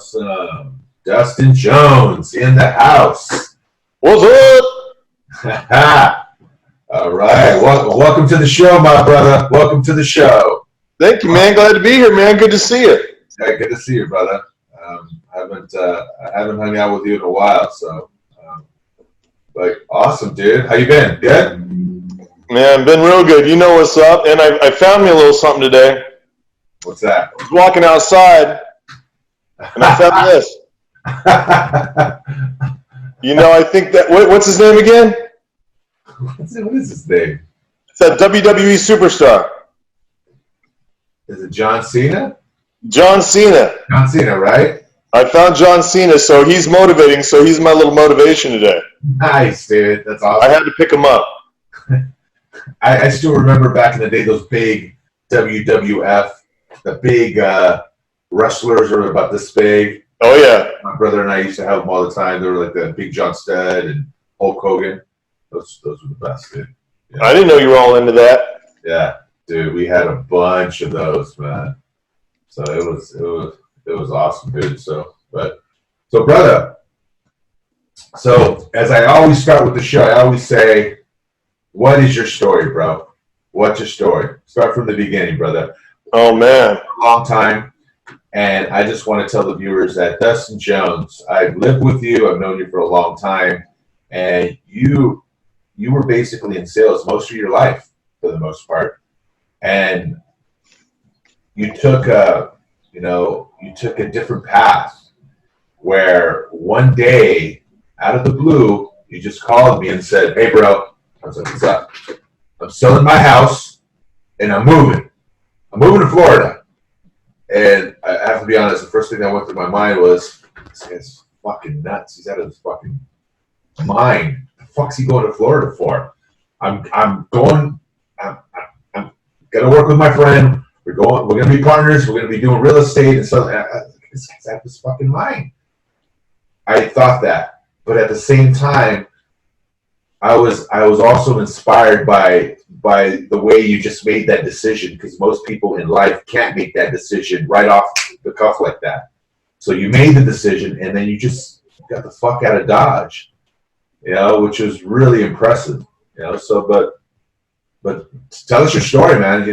Awesome. Dustin Jones in the house. What's up? All right. Welcome to the show, my brother. Welcome to the show. Thank you, man. Glad to be here, man. Good to see you. Yeah, good to see you, brother. I haven't hung out with you in a while, so awesome, dude. How you been? Good? Man, been real good. You know what's up. And I found me a little something today. What's that? I was walking outside, and I found this. You know, I think that, what's his name again? What is his name? It's that WWE superstar. Is it John Cena? John Cena. John Cena, right? I found John Cena, so he's motivating, so he's my little motivation today. Nice, dude. That's awesome. I had to pick him up. I still remember back in the day those big WWF, the big wrestlers were about this big. Oh, yeah. My brother and I used to have them all the time. They were like the Big John Studd and Hulk Hogan. Those were the best, dude. Yeah. I didn't know you were all into that. Yeah, dude. We had a bunch of those, man. So it was awesome, dude. So brother. So as I always start with the show, I always say, what is your story, bro? What's your story? Start from the beginning, brother. Oh, man. A long time. And I just want to tell the viewers that Dustin Jones, I've lived with you. I've known you for a long time. And you were basically in sales most of your life, for the most part. And you took a different path where one day, out of the blue, you just called me and said, hey, bro. I was like, what's up? I'm selling my house, and I'm moving. I'm moving to Florida. And I have to be honest, the first thing that went through my mind was, this guy's fucking nuts. He's out of his fucking mind. The fuck's he going to Florida for? I'm gonna work with my friend. We're gonna be partners. We're gonna be doing real estate and stuff. This guy's out of his fucking mind. I thought that, but at the same time, I was also inspired by the way you just made that decision, because most people in life can't make that decision right off the cuff like that. So you made the decision, and then you just got the fuck out of Dodge, which was really impressive. So but tell us your story, man.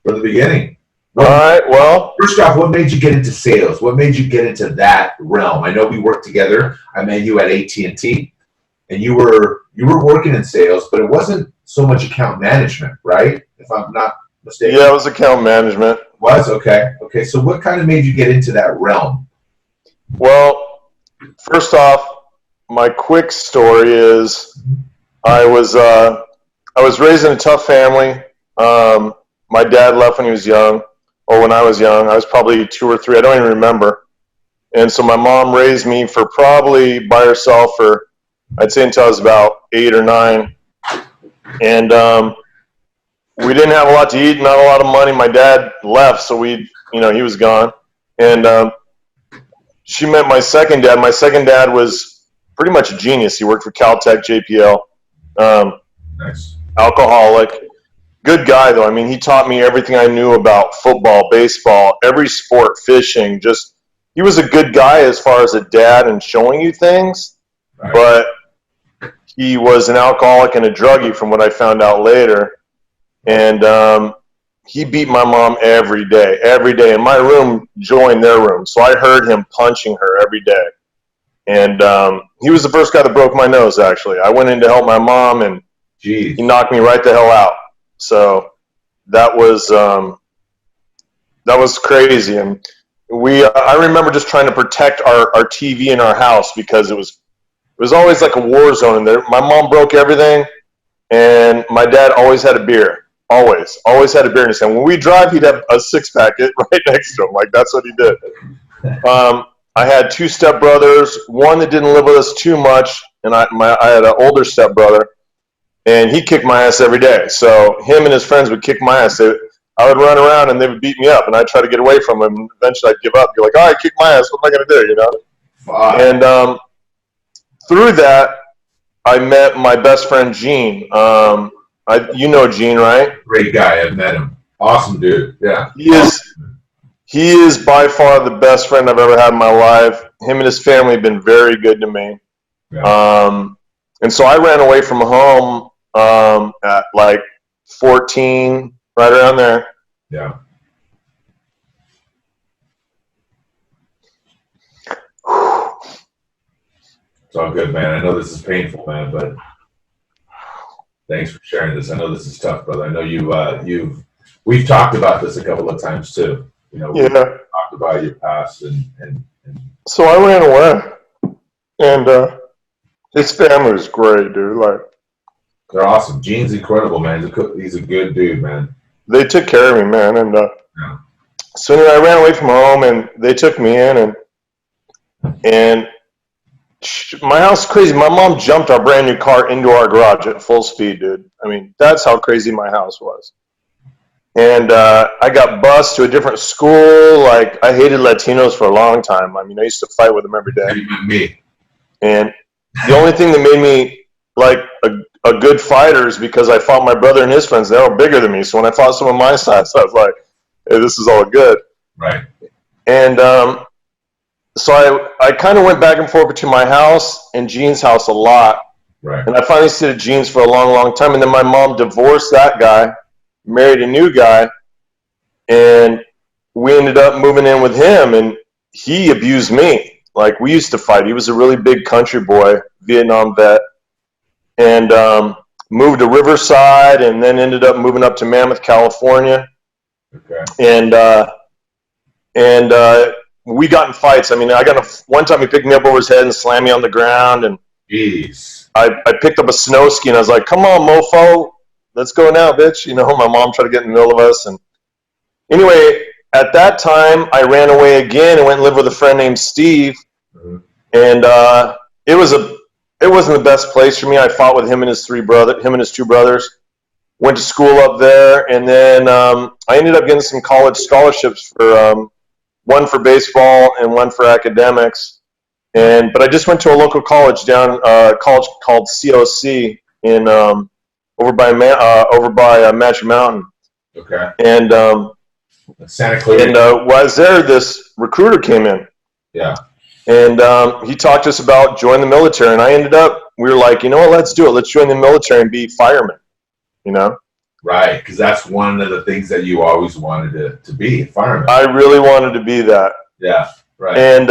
From the beginning. All right. Well, first off, what made you get into sales? What made you get into that realm? I know we worked together. I met you at AT&T, and you were working in sales, but it wasn't so much account management, right? If I'm not mistaken. Yeah, it was account management. Was? Okay. Okay. So what kind of made you get into that realm? Well, first off, my quick story is I was raised in a tough family. My dad left when he was young, or when I was young. I was probably 2 or 3. I don't even remember. And so my mom raised me for probably by herself for, I'd say, until I was about 8 or 9. And we didn't have a lot to eat, not a lot of money. My dad left, so he was gone. And she met my second dad. My second dad was pretty much a genius. He worked for Caltech, JPL. Nice. Alcoholic. Good guy, though. I mean, he taught me everything I knew about football, baseball, every sport, fishing. Just, he was a good guy as far as a dad and showing you things. Right. But he was an alcoholic and a druggie from what I found out later. And he beat my mom every day. And my room joined their room. So I heard him punching her every day. And he was the first guy that broke my nose, actually. I went in to help my mom, and Jeez. He knocked me right the hell out. So that was crazy. And I remember just trying to protect our TV in our house, because it was always like a war zone in there. My mom broke everything, and my dad always had a beer. Always had a beer in his hand. When we drive, he'd have a 6-pack right next to him. Like, that's what he did. I had 2 stepbrothers, one that didn't live with us too much, and I had an older stepbrother, and he kicked my ass every day. So him and his friends would kick my ass. I would run around, and they would beat me up, and I'd try to get away from them. And eventually I'd give up, be like, all right, kick my ass. What am I going to do, Wow. And through that, I met my best friend, Gene. You know Gene, right? Great guy. I've met him. Awesome dude. Yeah. he is by far the best friend I've ever had in my life. Him and his family have been very good to me. Yeah. And so I ran away from home at like 14, right around there. Yeah. It's all good, man. I know this is painful, man, but thanks for sharing this. I know this is tough, brother. I know we've talked about this a couple of times too. You know, we've talked about your past and so I ran away, and his family was great, dude. Like, they're awesome. Gene's incredible, man. He's a good dude, man. They took care of me, man, and yeah. So anyway, I ran away from home, and they took me in, and my house is crazy. My mom jumped our brand new car into our garage at full speed, dude. I mean, that's how crazy my house was. And I got bused to a different school. Like, I hated Latinos for a long time. I mean, I used to fight with them every day. Me. And the only thing that made me like a good fighter is because I fought my brother and his friends. They were bigger than me. So when I fought some of my size, I was like, hey, this is all good. Right. And so I kind of went back and forth between my house and Gene's house a lot. Right. And I finally stayed at Gene's for a long, long time. And then my mom divorced that guy, married a new guy, and we ended up moving in with him. And he abused me. Like, we used to fight. He was a really big country boy, Vietnam vet, and moved to Riverside, and then ended up moving up to Mammoth, California. Okay. And we got in fights. I mean, one time he picked me up over his head and slammed me on the ground, and jeez. I picked up a snow ski, and I was like, "Come on, mofo, let's go now, bitch." You know, my mom tried to get in the middle of us, and anyway, at that time, I ran away again and went and lived with a friend named Steve, mm-hmm. and it wasn't the best place for me. I fought with him and his two brothers. Went to school up there, and then I ended up getting some college scholarships for one for baseball and one for academics. But I just went to a local college college called COC in over by Magic Mountain. Okay. And Santa Clara. And while I was there, this recruiter came in. Yeah. And he talked to us about joining the military, and we were like, you know what, let's do it. Let's join the military and be firemen. You know? Right, because that's one of the things that you always wanted to be, a fireman. I really wanted to be that. Yeah, right. And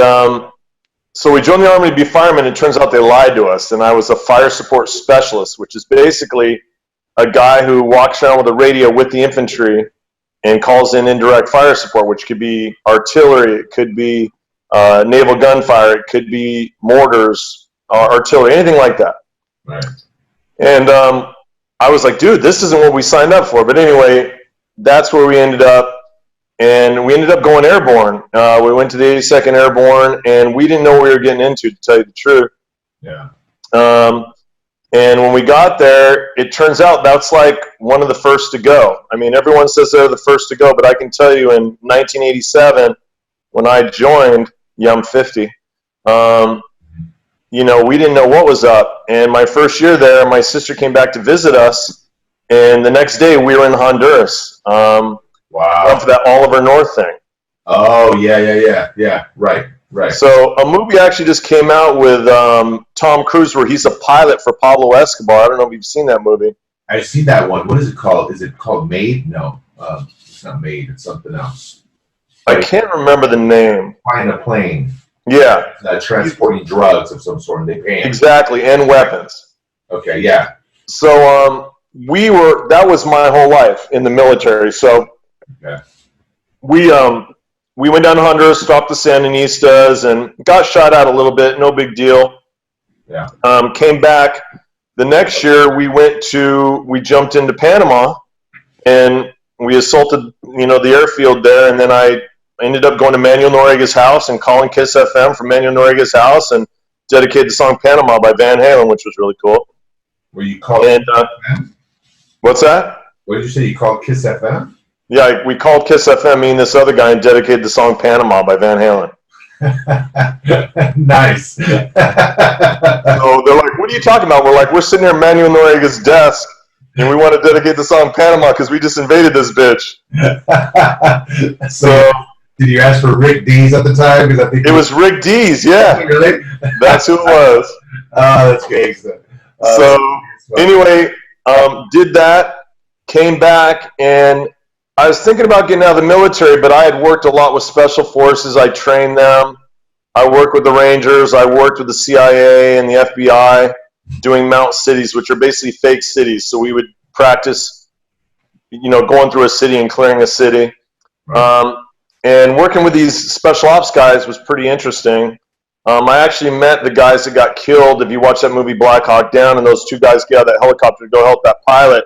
so we joined the Army to be firemen. It turns out they lied to us, and I was a fire support specialist, which is basically a guy who walks around with a radio with the infantry and calls in indirect fire support, which could be artillery, it could be naval gunfire, it could be mortars, artillery, anything like that. Right. And I was like, dude, this isn't what we signed up for. But anyway, that's where we ended up. And we ended up going airborne. We went to the 82nd Airborne, and we didn't know what we were getting into, to tell you the truth. Yeah. And when we got there, it turns out that's like one of the first to go. I mean, everyone says they're the first to go, but I can tell you in 1987, when I joined, yeah, I'm 50, you know, we didn't know what was up. And my first year there, my sister came back to visit us, and the next day we were in Honduras. Wow. For that Oliver North thing. Oh, yeah. Right. So a movie actually just came out with Tom Cruise where he's a pilot for Pablo Escobar. I don't know if you've seen that movie. I've seen that one. What is it called? Is it called Made? No, it's not Made. It's something else. I can't remember the name. Flying a plane. Yeah. Transporting drugs of some sort, and they pay him. Exactly, and weapons. Okay, yeah. So that was my whole life in the military. So okay. We went down to Honduras, stopped the Sandinistas, and got shot at a little bit. No big deal. Yeah. Came back. The next year, we jumped into Panama, and we assaulted, the airfield there. And then I ended up going to Manuel Noriega's house and calling Kiss FM from Manuel Noriega's house and dedicated the song Panama by Van Halen, which was really cool. Were you called Kiss FM? What's that? What did you say? You called Kiss FM? Yeah, we called Kiss FM, me and this other guy, and dedicated the song Panama by Van Halen. Nice. So they're like, what are you talking about? We're like, we're sitting here at Manuel Noriega's desk, and we want to dedicate the song Panama because we just invaded this bitch. So Did you ask for Rick Dees at the time? Because I think it was Rick Dees. Yeah, really. that's who it was. Oh, that's great. So anyway, did that, came back, and I was thinking about getting out of the military, but I had worked a lot with special forces. I trained them. I worked with the Rangers. I worked with the CIA and the FBI doing mount cities, which are basically fake cities. So we would practice, going through a city and clearing a city. Right. And working with these special ops guys was pretty interesting. I actually met the guys that got killed. If you watch that movie Black Hawk Down, and those two guys get out of that helicopter to go help that pilot.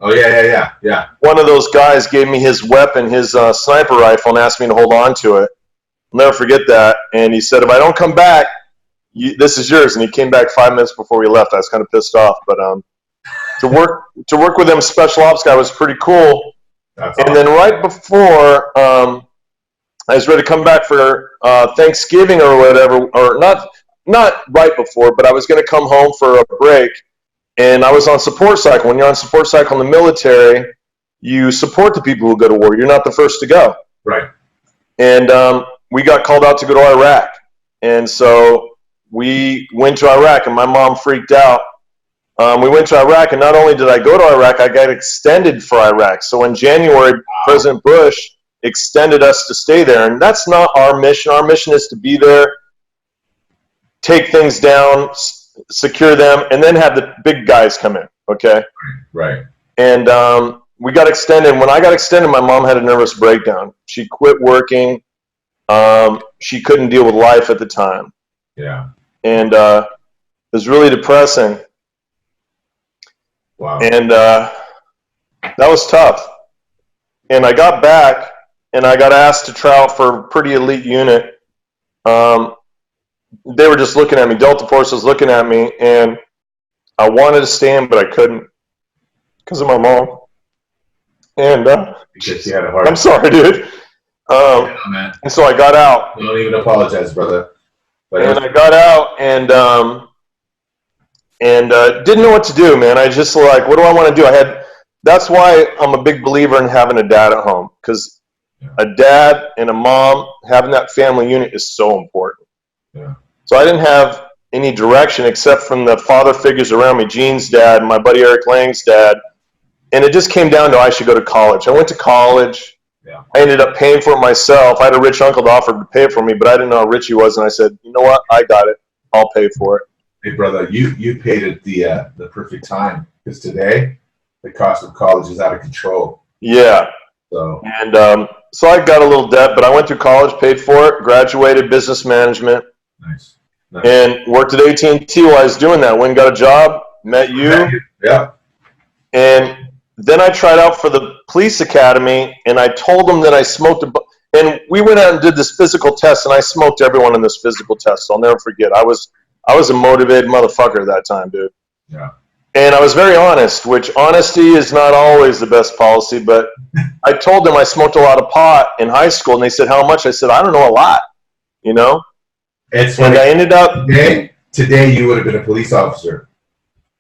Oh, yeah. One of those guys gave me his weapon, his sniper rifle, and asked me to hold on to it. I'll never forget that. And he said, if I don't come back, this is yours. And he came back 5 minutes before we left. I was kind of pissed off. But to work with them special ops guy was pretty cool. That's and awesome. then right before I was ready to come back for Thanksgiving or whatever, or not right before, but I was going to come home for a break. And I was on support cycle. When you're on support cycle in the military, you support the people who go to war. You're not the first to go. Right. And we got called out to go to Iraq. And so we went to Iraq, and my mom freaked out. We went to Iraq, and not only did I go to Iraq, I got extended for Iraq. So in January, President Bush extended us to stay there. And that's not our mission. Our mission is to be there, take things down, secure them, and then have the big guys come in, okay? Right. And we got extended. When I got extended, my mom had a nervous breakdown. She quit working. She couldn't deal with life at the time. Yeah. And it was really depressing. Wow. And that was tough. And I got back, and I got asked to try out for a pretty elite unit. They were just looking at me. Delta Force was looking at me, and I wanted to stand, but I couldn't because of my mom. And because you had a heart. I'm sorry, dude. Man. And so I got out. Don't even apologize, brother. And I got out and didn't know what to do, man. I just like, what do I want to do? That's why I'm a big believer in having a dad at home, because a dad and a mom, having that family unit is so important. Yeah. So I didn't have any direction except from the father figures around me, Gene's dad, my buddy Eric Lang's dad. And it just came down to I should go to college. I went to college. Yeah. I ended up paying for it myself. I had a rich uncle that offered to pay it for me, but I didn't know how rich he was. And I said, you know what? I got it. I'll pay for it. Hey, brother, you paid at the perfect time, because today the cost of college is out of control. Yeah. So I got a little debt, but I went through college, paid for it, graduated business management. Nice. And worked at AT&T while I was doing that. Went and got a job, met you. Yeah. And then I tried out for the police academy, and I told them that I smoked and we went out and did this physical test, and I smoked everyone in this physical test. I'll never forget. I was a motivated motherfucker at that time, dude. Yeah. And I was very honest, which honesty is not always the best policy, but I told them I smoked a lot of pot in high school, and they said, how much? I said, I don't know, a lot, It's And funny. I ended up... Today you would have been a police officer.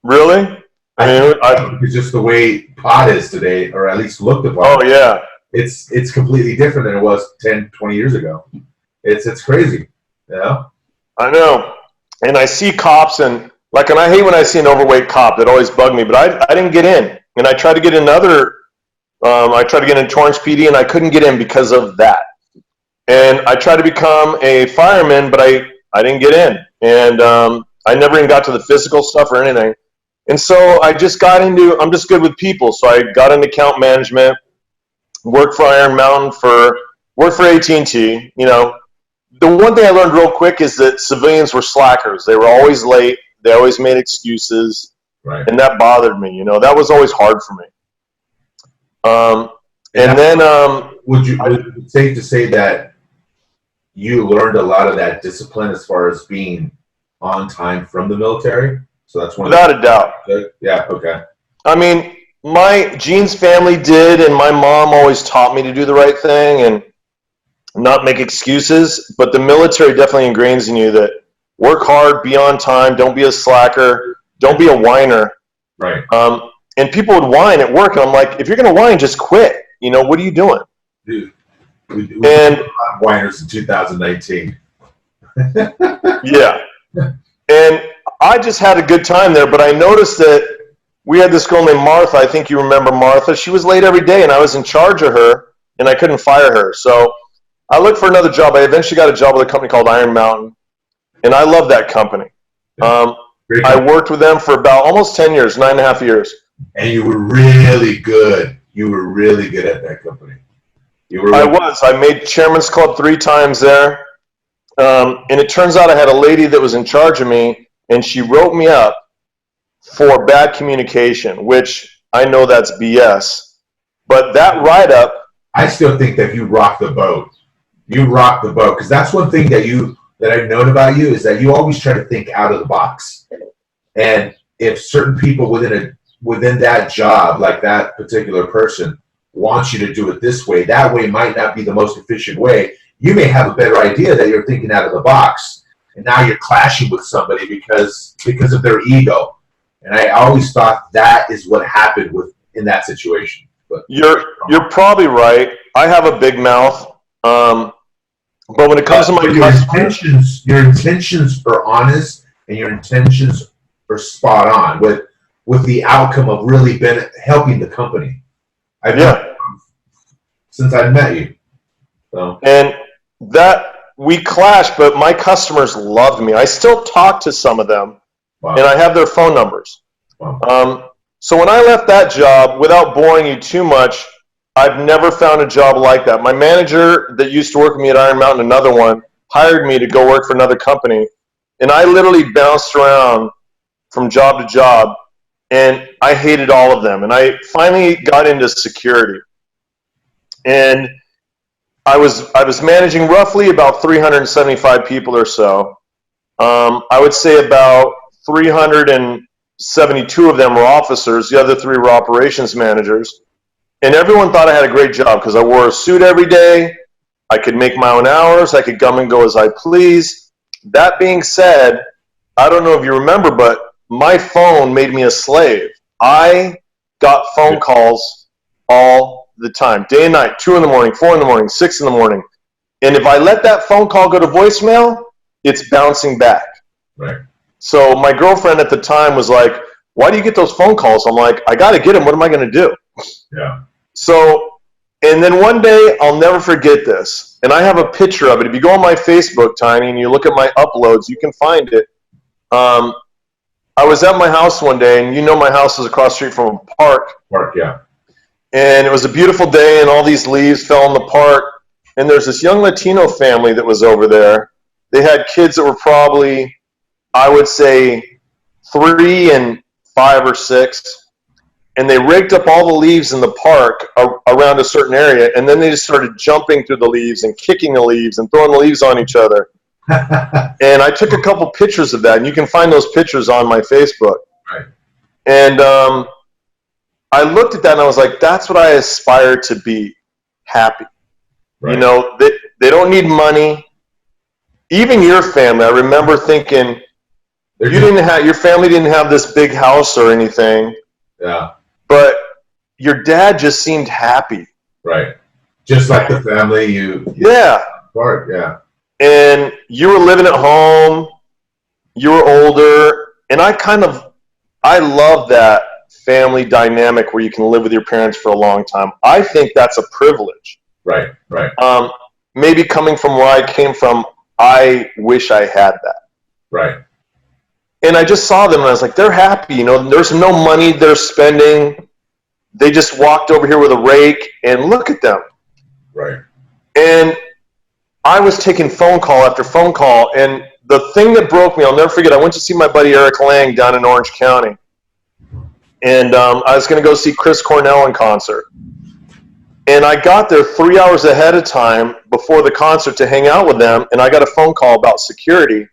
Really? It's just the way pot is today, or at least looked upon. Oh, yeah. It's completely different than it was 10, 20 years ago. It's crazy, I know. And I see cops, and I hate when I see an overweight cop. That always bugged me, but I didn't get in. And I tried to get in I tried to get in Torrance PD, and I couldn't get in because of that. And I tried to become a fireman, but I didn't get in. And I never even got to the physical stuff or anything. And so I just I'm just good with people. So I got into account management, worked for Iron Mountain, worked for AT&T. The one thing I learned real quick is that civilians were slackers. They were always late. They always made excuses. Right. And that bothered me. That was always hard for me. Would it be safe to say that you learned a lot of that discipline as far as being on time from the military? So that's one. Without a doubt. Yeah. Okay. I mean, Gene's family did, and my mom always taught me to do the right thing and not make excuses. But the military definitely ingrains in you that work hard, be on time, don't be a slacker, don't be a whiner. Right. And people would whine at work, and I'm like, if you're going to whine, just quit. What are you doing? Dude, We And whiners in 2019. yeah. And I just had a good time there, but I noticed that we had this girl named Martha. I think you remember Martha. She was late every day, and I was in charge of her, and I couldn't fire her. So I looked for another job. I eventually got a job with a company called Iron Mountain, and I love that company. I worked with them for about almost 10 years, 9.5 years. And you were really good. You were really good at that company. I made Chairman's Club 3 times there. And it turns out I had a lady that was in charge of me, and she wrote me up for bad communication, which I know that's BS. But that write-up... I still think that you rock the boat. You rock the boat. Because that's one thing that I've known about you is that you always try to think out of the box. And if certain people within that job, like that particular person, wants you to do it this way, that way might not be the most efficient way. You may have a better idea that you're thinking out of the box, and now you're clashing with somebody because of their ego. And I always thought that is what happened in that situation. But you're probably right. I have a big mouth, but when it comes to my customers, your intentions are honest, and your intentions are spot on with the outcome of really helping the company. Since I've met you. So. And that we clashed, but my customers loved me. I still talk to some of them, and I have their phone numbers. Wow. So when I left that job, without boring you too much, I've never found a job like that. My manager that used to work with me at Iron Mountain, another one, hired me to go work for another company, and I literally bounced around from job to job, and I hated all of them. And I finally got into security. And I was managing roughly about 375 people or so. I would say about 372 of them were officers. The other 3 were operations managers. And everyone thought I had a great job because I wore a suit every day. I could make my own hours. I could come and go as I please. That being said, I don't know if you remember, but my phone made me a slave. I got phone calls all the time, day and night, 2 in the morning, 4 in the morning, 6 in the morning. And if I let that phone call go to voicemail, it's bouncing back. Right. So my girlfriend at the time was like, why do you get those phone calls? I'm like, I got to get them. What am I going to do? Yeah. So, and then one day, I'll never forget this. And I have a picture of it. If you go on my Facebook, Tiny, and you look at my uploads, you can find it. I was at my house one day, and you know my house is across the street from a park. Park, yeah. And it was a beautiful day, and all these leaves fell in the park. And there's this young Latino family that was over there. They had kids that were probably, I would say, 3 and 5 or 6. And they raked up all the leaves in the park around a certain area, and then they just started jumping through the leaves and kicking the leaves and throwing the leaves on each other. And I took a couple pictures of that, and you can find those pictures on my Facebook. Right. And I looked at that, and I was like, that's what I aspire to be, happy. Right. You know, they don't need money. Even your family, I remember thinking, your family didn't have this big house or anything. Yeah. But your dad just seemed happy. Right. Just like the family yeah. Part, yeah. And you were living at home, you were older, and I love that family dynamic where you can live with your parents for a long time. I think that's a privilege. Right, right. Maybe coming from where I came from, I wish I had that. Right. And I just saw them, and I was like, they're happy. You know, there's no money they're spending. They just walked over here with a rake, and look at them. Right. And I was taking phone call after phone call, and the thing that broke me, I'll never forget, I went to see my buddy Eric Lang down in Orange County. And I was going to go see Chris Cornell in concert. And I got there 3 hours ahead of time before the concert to hang out with them, and I got a phone call about security.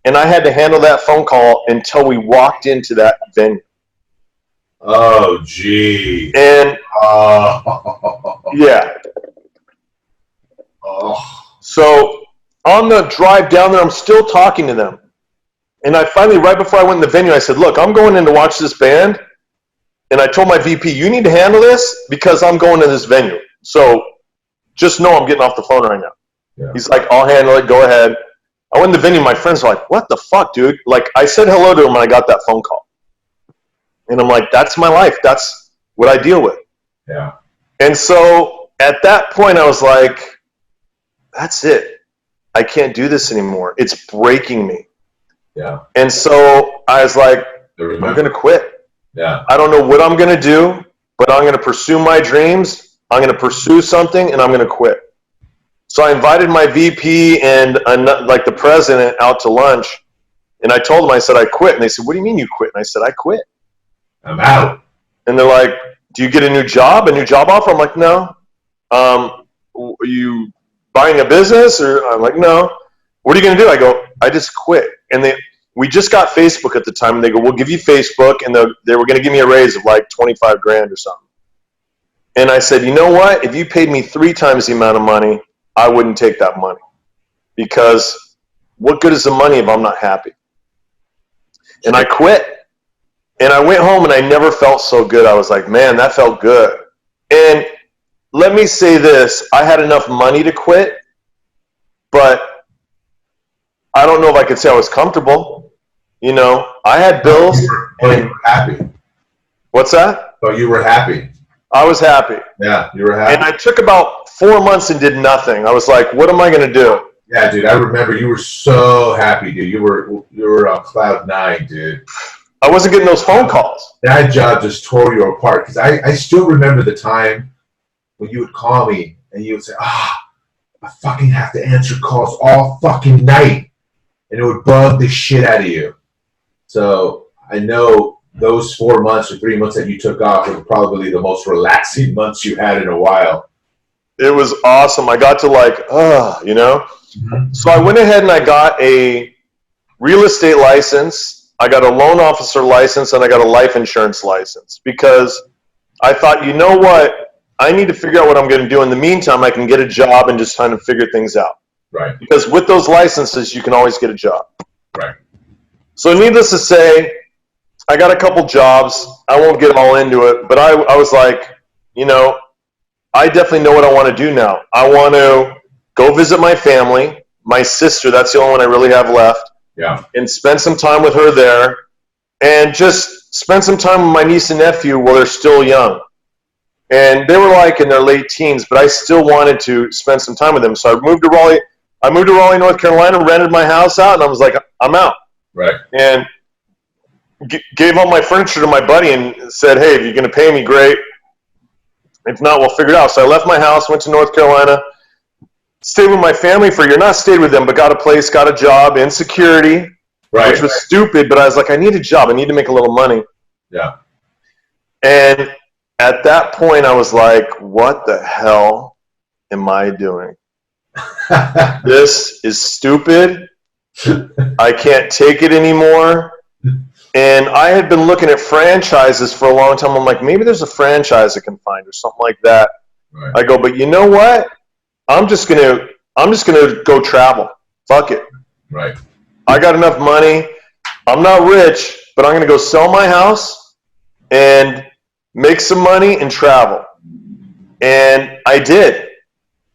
And I had to handle that phone call until we walked into that venue. Oh, gee. And, yeah. Oh. So on the drive down there, I'm still talking to them. And I finally, right before I went in the venue, I said, look, I'm going in to watch this band. And I told my VP, you need to handle this because I'm going to this venue. So Just know I'm getting off the phone right now. Yeah. He's like, I'll handle it. Go ahead. I went to the venue. My friends were like, what the fuck, dude? Like, I said hello to him when I got that phone call. And I'm like, that's my life. That's what I deal with. Yeah. And so at that point, I was like, that's it. I can't do this anymore. It's breaking me. Yeah. And so I was like, I'm going to quit. Yeah. I don't know what I'm going to do, but I'm going to pursue my dreams. I'm going to pursue something, and I'm going to quit. So I invited my VP and like the president out to lunch, and I told them, I said, I quit. And they said, what do you mean you quit? And I said, I quit. I'm out. And they're like, do you get a new job offer? I'm like, no. Are you buying a business? Or I'm like, no. What are you going to do? I go, I just quit. And we just got Facebook at the time, and they go, we'll give you Facebook, and they were going to give me a raise of like 25 grand or something. And I said, you know what? If you paid me 3 times the amount of money, I wouldn't take that money, because what good is the money if I'm not happy? And I quit. And I went home, and I never felt so good. I was like, man, that felt good. And let me say this. I had enough money to quit, but I don't know if I could say I was comfortable. You know, I had bills. But you were happy. What's that? But you were happy. I was happy. Yeah, you were happy. And I took about 4 months and did nothing. I was like, what am I going to do? Yeah, dude, I remember you were so happy, dude. You were on cloud 9, dude. I wasn't getting those phone calls. That job just tore you apart, because I still remember the time when you would call me and you would say, I fucking have to answer calls all fucking night. And it would bug the shit out of you. So I know those 4 months or 3 months that you took off were probably the most relaxing months you had in a while. It was awesome. I got to you know. Mm-hmm. So I went ahead and I got a real estate license. I got a loan officer license, and I got a life insurance license, because I thought, you know what? I need to figure out what I'm going to do. In the meantime, I can get a job and just kind of figure things out. Right. Because with those licenses, you can always get a job. Right. So needless to say, I got a couple jobs. I won't get all into it, but I was like, you know, I definitely know what I want to do now. I want to go visit my family, my sister. That's the only one I really have left. Yeah. And spend some time with her there, and just spend some time with my niece and nephew while they're still young. And they were like in their late teens, but I still wanted to spend some time with them. So I moved to Raleigh. North Carolina, rented my house out, and I was like, I'm out. Right. And gave all my furniture to my buddy and said, hey, if you're going to pay me, great. If not, we'll figure it out. So I left my house, went to North Carolina, stayed with my family for a year. Not stayed with them, but got a place, got a job in security, right, which was stupid, but I was like, I need a job. I need to make a little money. Yeah. And at that point, I was like, what the hell am I doing? This is stupid. I can't take it anymore. And I had been looking at franchises for a long time. I'm like, maybe there's a franchise I can find or something like that. Right. I go, but you know what? I'm just gonna go travel. Fuck it. Right. I got enough money. I'm not rich, but I'm gonna go sell my house and make some money and travel. And I did.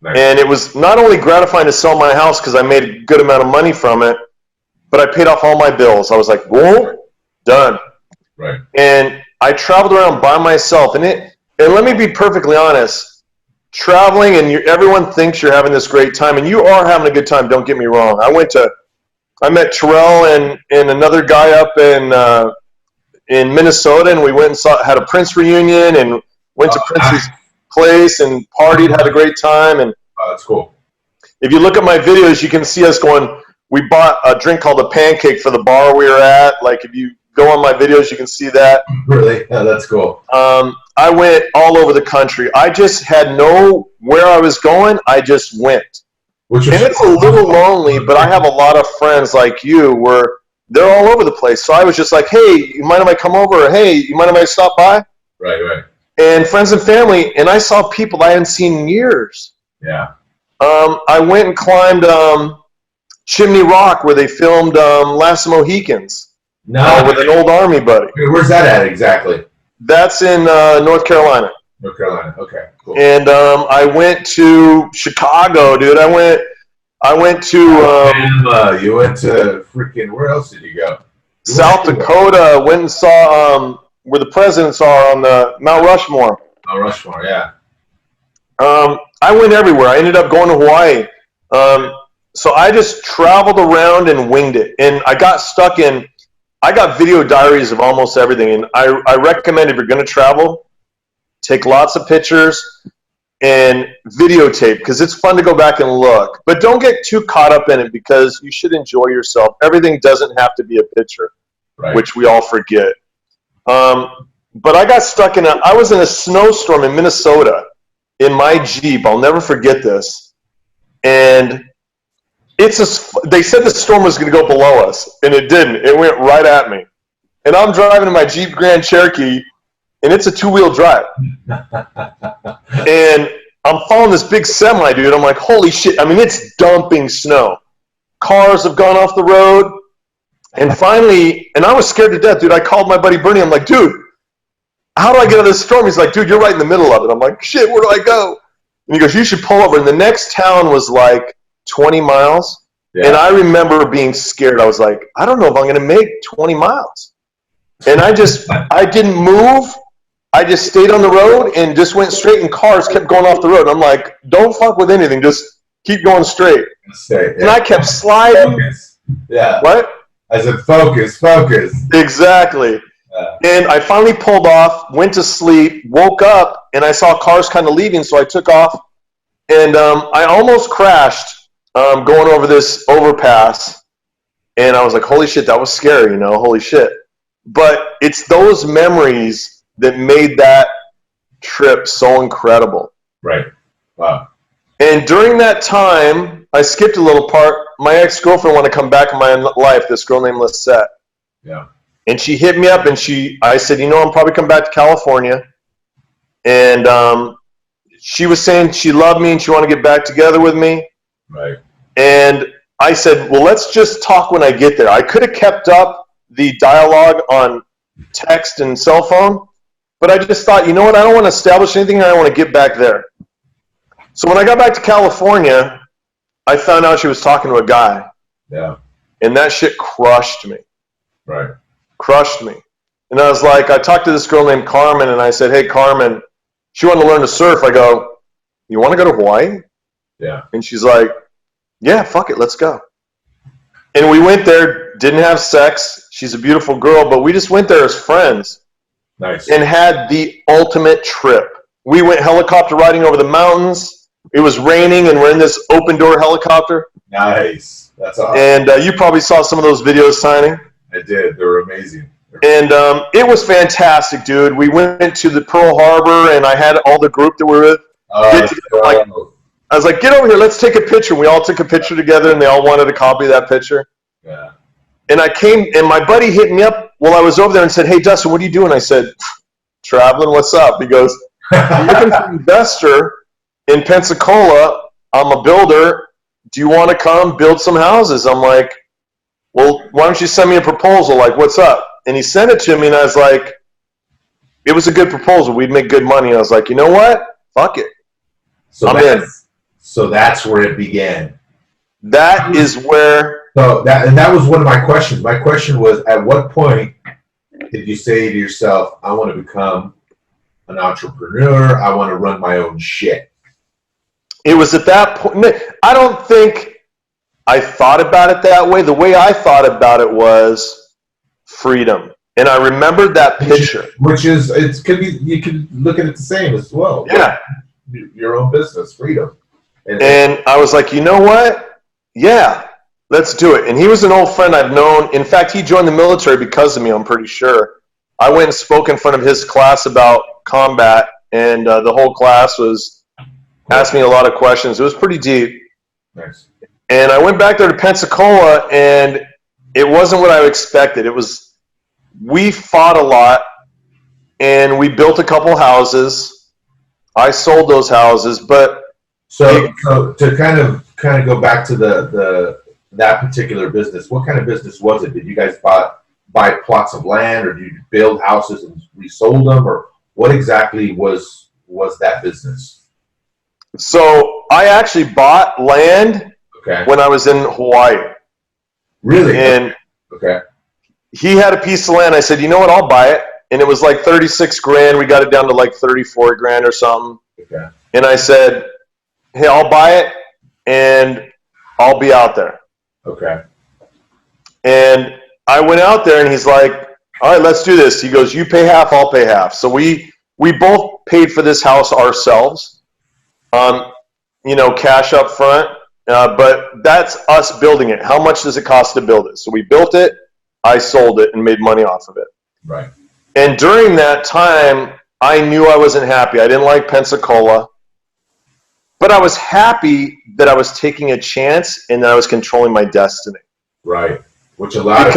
Nice. And it was not only gratifying to sell my house because I made a good amount of money from it, but I paid off all my bills. I was like, whoa, done. Right. And I traveled around by myself. And let me be perfectly honest, traveling and everyone thinks you're having this great time, and you are having a good time, don't get me wrong. I met Terrell and another guy up in Minnesota, and we went and had a Prince reunion and went to Prince's place and partied, had a great time. And that's cool. If you look at my videos, you can see us going, we bought a drink called a Pancake for the bar we were at. Like, if you go on my videos, you can see that. Really? Yeah, that's cool. I went all over the country. I just had where I was going. I just went. And it's a little lonely, but I have a lot of friends like you where they're all over the place. So I was just like, hey, you mind if I come over? Or, hey, you mind if I stop by? Right, right. And friends and family, and I saw people I hadn't seen in years. Yeah. I went and climbed Chimney Rock where they filmed Last of the Mohicans. No. With an old Army buddy. Where's that at exactly? That's in North Carolina. North Carolina. Okay, cool. And I went to Chicago, dude. I went to Alabama. You went to freaking. Where else did you go? South Dakota. Went and saw where the presidents are on the Mount Rushmore. Mount Rushmore, yeah. I went everywhere. I ended up going to Hawaii. So I just traveled around and winged it. And I got stuck in. I got video diaries of almost everything. And I recommend if you're going to travel, take lots of pictures and videotape, because it's fun to go back and look. But don't get too caught up in it, because you should enjoy yourself. Everything doesn't have to be a picture, Right. which we all forget. But I got stuck I was in a snowstorm in Minnesota in my Jeep. I'll never forget this. And they said the storm was going to go below us, and it didn't. It went right at me. And I'm driving in my Jeep Grand Cherokee, and it's a two-wheel drive. And I'm following this big semi, dude. I'm like, holy shit. I mean, it's dumping snow. Cars have gone off the road. And finally, and I was scared to death, dude. I called my buddy Bernie. I'm like, dude, how do I get out of this storm? He's like, dude, you're right in the middle of it. I'm like, shit, where do I go? And he goes, you should pull over. And the next town was like 20 miles. Yeah. And I remember being scared. I was like, I don't know if I'm going to make 20 miles. And I didn't move. I just stayed on the road and just went straight, and cars kept going off the road. I'm like, don't fuck with anything. Just keep going straight. Straight, yeah. And I kept sliding. Focus. Yeah. What? I said, focus. Exactly. Yeah. And I finally pulled off, went to sleep, woke up, and I saw cars kind of leaving, so I took off. And I almost crashed going over this overpass. And I was like, holy shit, that was scary, holy shit. But it's those memories that made that trip so incredible. Right. Wow. And during that time, I skipped a little part. My ex-girlfriend wanted to come back in my life, this girl named Lisette. Yeah. And she hit me up, and I said, I'm probably coming back to California. And she was saying she loved me and she wanted to get back together with me. Right. And I said, well, let's just talk when I get there. I could have kept up the dialogue on text and cell phone, but I just thought, I don't want to establish anything. I want to get back there. So when I got back to California, I found out she was talking to a guy. Yeah. And that shit crushed me. Right. Crushed me. And I was like, I talked to this girl named Carmen, and I said, hey, Carmen, she wanted to learn to surf. I go, you want to go to Hawaii? Yeah. And she's like, yeah, fuck it, let's go. And we went there, didn't have sex. She's a beautiful girl, but we just went there as friends. Nice. And had the ultimate trip. We went helicopter riding over the mountains. It was raining, and we're in this open-door helicopter. Nice. That's awesome. And you probably saw some of those videos signing. I did. They were amazing. And it was fantastic, dude. We went to the Pearl Harbor, and I had all the group that we were with. I was like, get over here, let's take a picture. We all took a picture together, and they all wanted a copy of that picture. Yeah. And I came, and my buddy hit me up while I was over there and said, hey, Dustin, what are you doing? I said, traveling, what's up? He goes, I'm looking for an investor in Pensacola. I'm a builder. Do you want to come build some houses? I'm like, well, why don't you send me a proposal? Like, what's up? And he sent it to me, and I was like, it was a good proposal. We'd make good money. And I was like, you know what? Fuck it. I'm in. So that's where it began. That is where. So that was one of my questions. My question was, at what point did you say to yourself, I want to become an entrepreneur, I want to run my own shit? It was at that point. I don't think I thought about it that way. The way I thought about it was freedom. And I remembered that picture. Which is, you can look at it the same as well. Yeah. Your own business, freedom. And I was like, you know what? Yeah, let's do it. And he was an old friend I've known. In fact, he joined the military because of me, I'm pretty sure. I went and spoke in front of his class about combat, and the whole class asked me a lot of questions. It was pretty deep. Nice. And I went back there to Pensacola, and it wasn't what I expected. We fought a lot, and we built a couple houses. I sold those houses, but so to kind of go back to that particular business, what kind of business was it? Did you guys buy plots of land, or did you build houses and resold them, or what exactly was was that business? So I actually bought land when I was in Hawaii. Really? And okay. He had a piece of land. I said, you know what, I'll buy it. And it was like 36 grand. We got it down to like 34 grand or something. Okay. And I said, hey, I'll buy it and I'll be out there. Okay. And I went out there and he's like, all right, let's do this. He goes, you pay half, I'll pay half. So we both paid for this house ourselves, cash up front. But that's us building it. How much does it cost to build it? So we built it, I sold it, and made money off of it. Right. And during that time, I knew I wasn't happy. I didn't like Pensacola. But I was happy that I was taking a chance and that I was controlling my destiny. Right. Which a lot of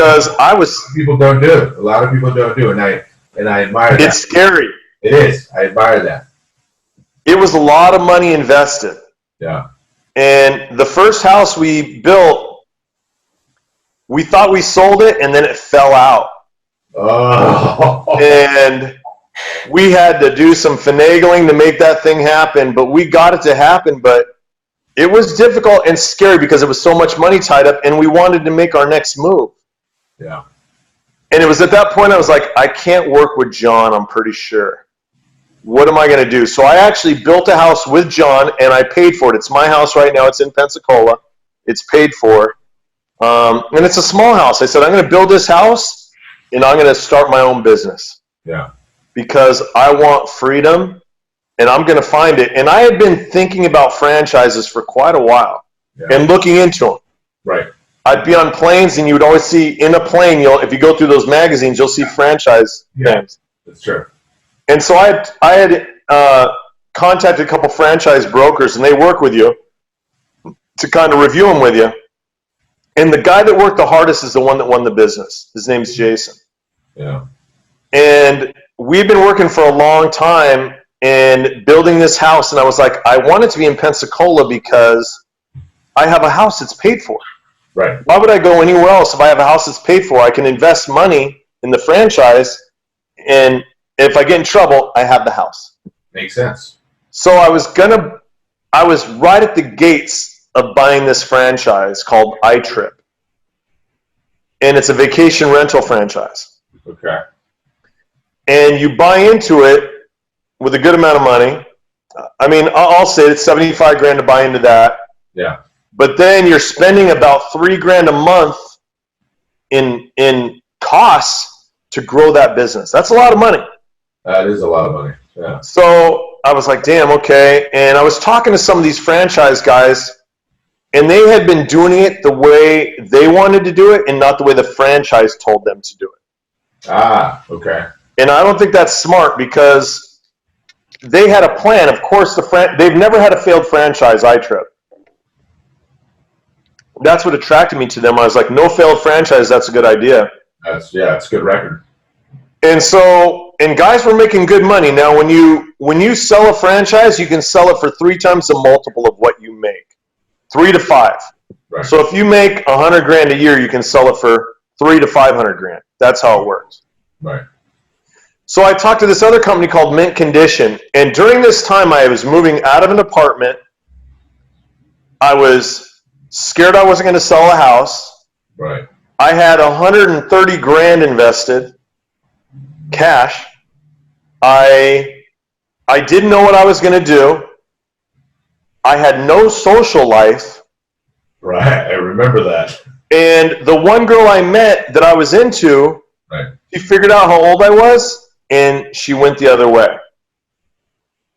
people don't do. A lot of people don't do, and I admire that. It's scary. It is. I admire that. It was a lot of money invested. Yeah. And the first house we built, we thought we sold it, and then it fell out. Oh. And we had to do some finagling to make that thing happen, but we got it to happen. But it was difficult and scary because it was so much money tied up, and we wanted to make our next move. Yeah. And it was at that point I was like, I can't work with John, I'm pretty sure. What am I going to do? So I actually built a house with John, and I paid for it. It's my house right now. It's in Pensacola. It's paid for. And it's a small house. I said, I'm going to build this house, and I'm going to start my own business. Yeah. Because I want freedom, and I'm going to find it. And I had been thinking about franchises for quite a while and looking into them. Right. I'd be on planes, and you would always see in a plane, if you go through those magazines, you'll see franchise things. That's true. And so I had contacted a couple franchise brokers, and they work with you to kind of review them with you. And the guy that worked the hardest is the one that won the business. His name's Jason. Yeah. And we've been working for a long time and building this house. And I was like, I want it to be in Pensacola because I have a house that's paid for. Right. Why would I go anywhere else if I have a house that's paid for? I can invest money in the franchise, and if I get in trouble, I have the house. Makes sense. So I was right at the gates of buying this franchise called iTrip. And it's a vacation rental franchise. Okay. And you buy into it with a good amount of money. I mean, I'll say it's 75 grand to buy into that. Yeah. But then you're spending about $3 grand a month in costs to grow that business. That's a lot of money. That is a lot of money. Yeah. So I was like, damn, okay. And I was talking to some of these franchise guys, and they had been doing it the way they wanted to do it and not the way the franchise told them to do it. Ah, okay. And I don't think that's smart because they had a plan. Of course, they've never had a failed franchise, iTrip. That's what attracted me to them. I was like, no failed franchise, that's a good idea. It's a good record. And guys were making good money. Now, when you sell a franchise, you can sell it for 3 times the multiple of what you make, 3 to 5. Right. So if you make 100 grand a year, you can sell it for 300 to 500 grand. That's how it works. Right. So I talked to this other company called Mint Condition, and during this time, I was moving out of an apartment. I was scared I wasn't going to sell a house. Right. I had 130 grand invested, cash. I didn't know what I was going to do. I had no social life. Right, I remember that. And the one girl I met that I was into, right, she figured out how old I was, and she went the other way.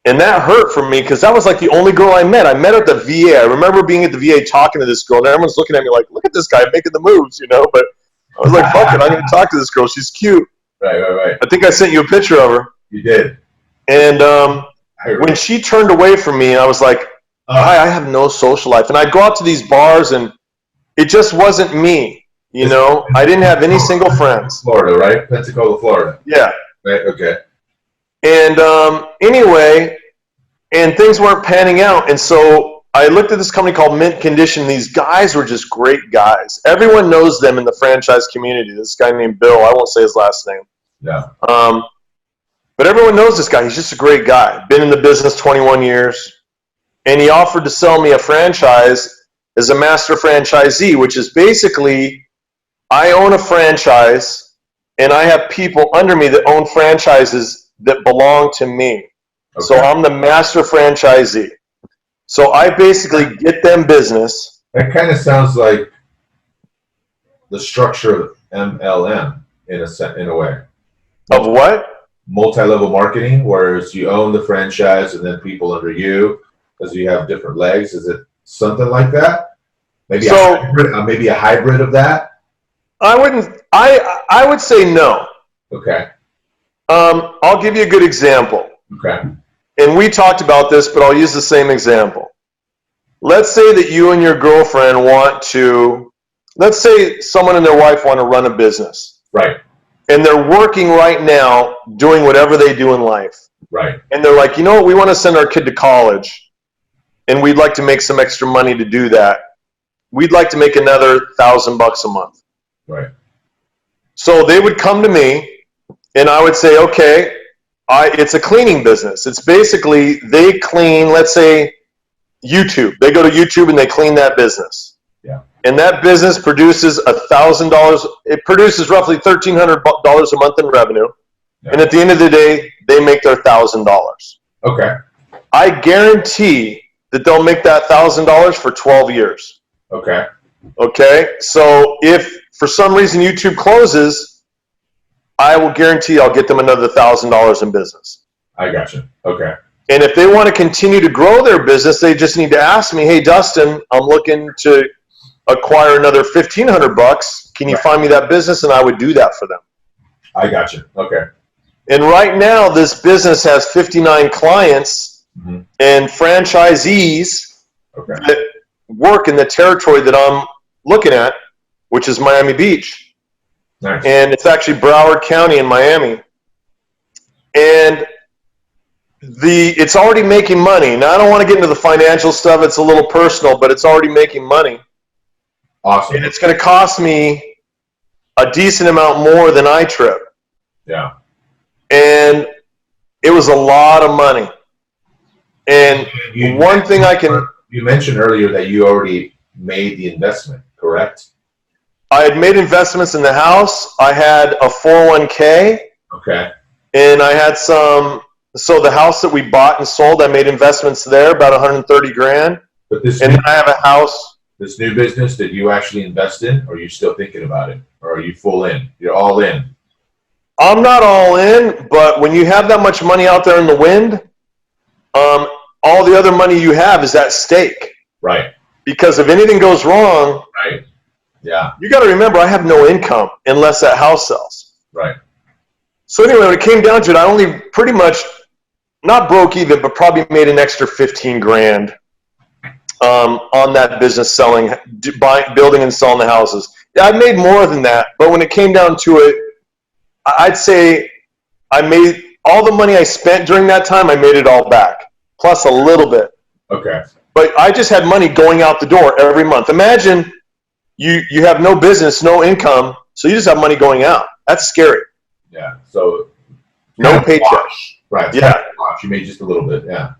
And that hurt for me because that was like the only girl I met. I met her at the VA. I remember being at the VA talking to this girl, and everyone's looking at me like, look at this guy making the moves, But I was like, fuck it, I'm going to talk to this girl. She's cute. Right. I think I sent you a picture of her. You did. And when she turned away from me, I was like, I have no social life. And I'd go out to these bars, and it just wasn't me, I didn't have any single friends. Florida, right? Pensacola, Florida. Yeah. Right, okay. And anyway, and things weren't panning out. And so I looked at this company called Mint Condition. These guys were just great guys. Everyone knows them in the franchise community. This guy named Bill. I won't say his last name. Yeah. But everyone knows this guy. He's just a great guy. Been in the business 21 years. And he offered to sell me a franchise as a master franchisee, which is basically I own a franchise and I have people under me that own franchises that belong to me. Okay. So I'm the master franchisee. So I basically get them business. That kind of sounds like the structure of MLM in a way. Of what? Multi-level marketing, whereas you own the franchise and then people under you, because you have different legs. Is it something like that? Maybe maybe a hybrid of that. I would say no. Okay. I'll give you a good example. Okay. And we talked about this, but I'll use the same example. Let's say that you and your girlfriend let's say someone and their wife want to run a business. Right. And they're working right now doing whatever they do in life. Right. And they're like, you know what, we want to send our kid to college and we'd like to make some extra money to do that. We'd like to make another $1,000 a month. Right. So they would come to me and I would say, okay, it's a cleaning business. It's basically they clean, let's say, YouTube. They go to YouTube and they clean that business. Yeah. And that business produces $1,000. It produces roughly $1,300 a month in revenue. Yeah. And at the end of the day, they make their $1,000. Okay. I guarantee that they'll make that $1,000 for 12 years. Okay. Okay. So if for some reason YouTube closes, I will guarantee I'll get them another $1,000 in business. I gotcha. Okay. And if they want to continue to grow their business, they just need to ask me, hey, Dustin, I'm looking to acquire another $1,500. Can you find me that business? And I would do that for them. I gotcha. Okay. And right now, this business has 59 clients and franchisees that work in the territory that I'm looking at, which is Miami Beach. Nice. And it's actually Broward County in Miami. And it's already making money. Now, I don't want to get into the financial stuff. It's a little personal, but it's already making money. Awesome. And it's going to cost me a decent amount more than iTrip. Yeah. And it was a lot of money. And you mentioned earlier that you already made the investment, correct? I had made investments in the house. I had a 401k. Okay. And I had so the house that we bought and sold, I made investments there, about 130 grand. But then I have a house. This new business, did you actually invest in, or are you still thinking about it? Or are you full in? You're all in? I'm not all in, but when you have that much money out there in the wind, all the other money you have is at stake. Right. Because if anything goes wrong, right. Yeah. You got to remember, I have no income unless that house sells. Right. So anyway, when it came down to it, I only pretty much, not broke even, but probably made an extra 15 grand on that business building and selling the houses. Yeah, I made more than that, but when it came down to it, I'd say I made all the money I spent during that time, I made it all back, plus a little bit. Okay. But I just had money going out the door every month. Imagine you have no business, no income, so you just have money going out. That's scary. Yeah. So no paycheck. Right. Yeah. You made just a little bit. Yeah.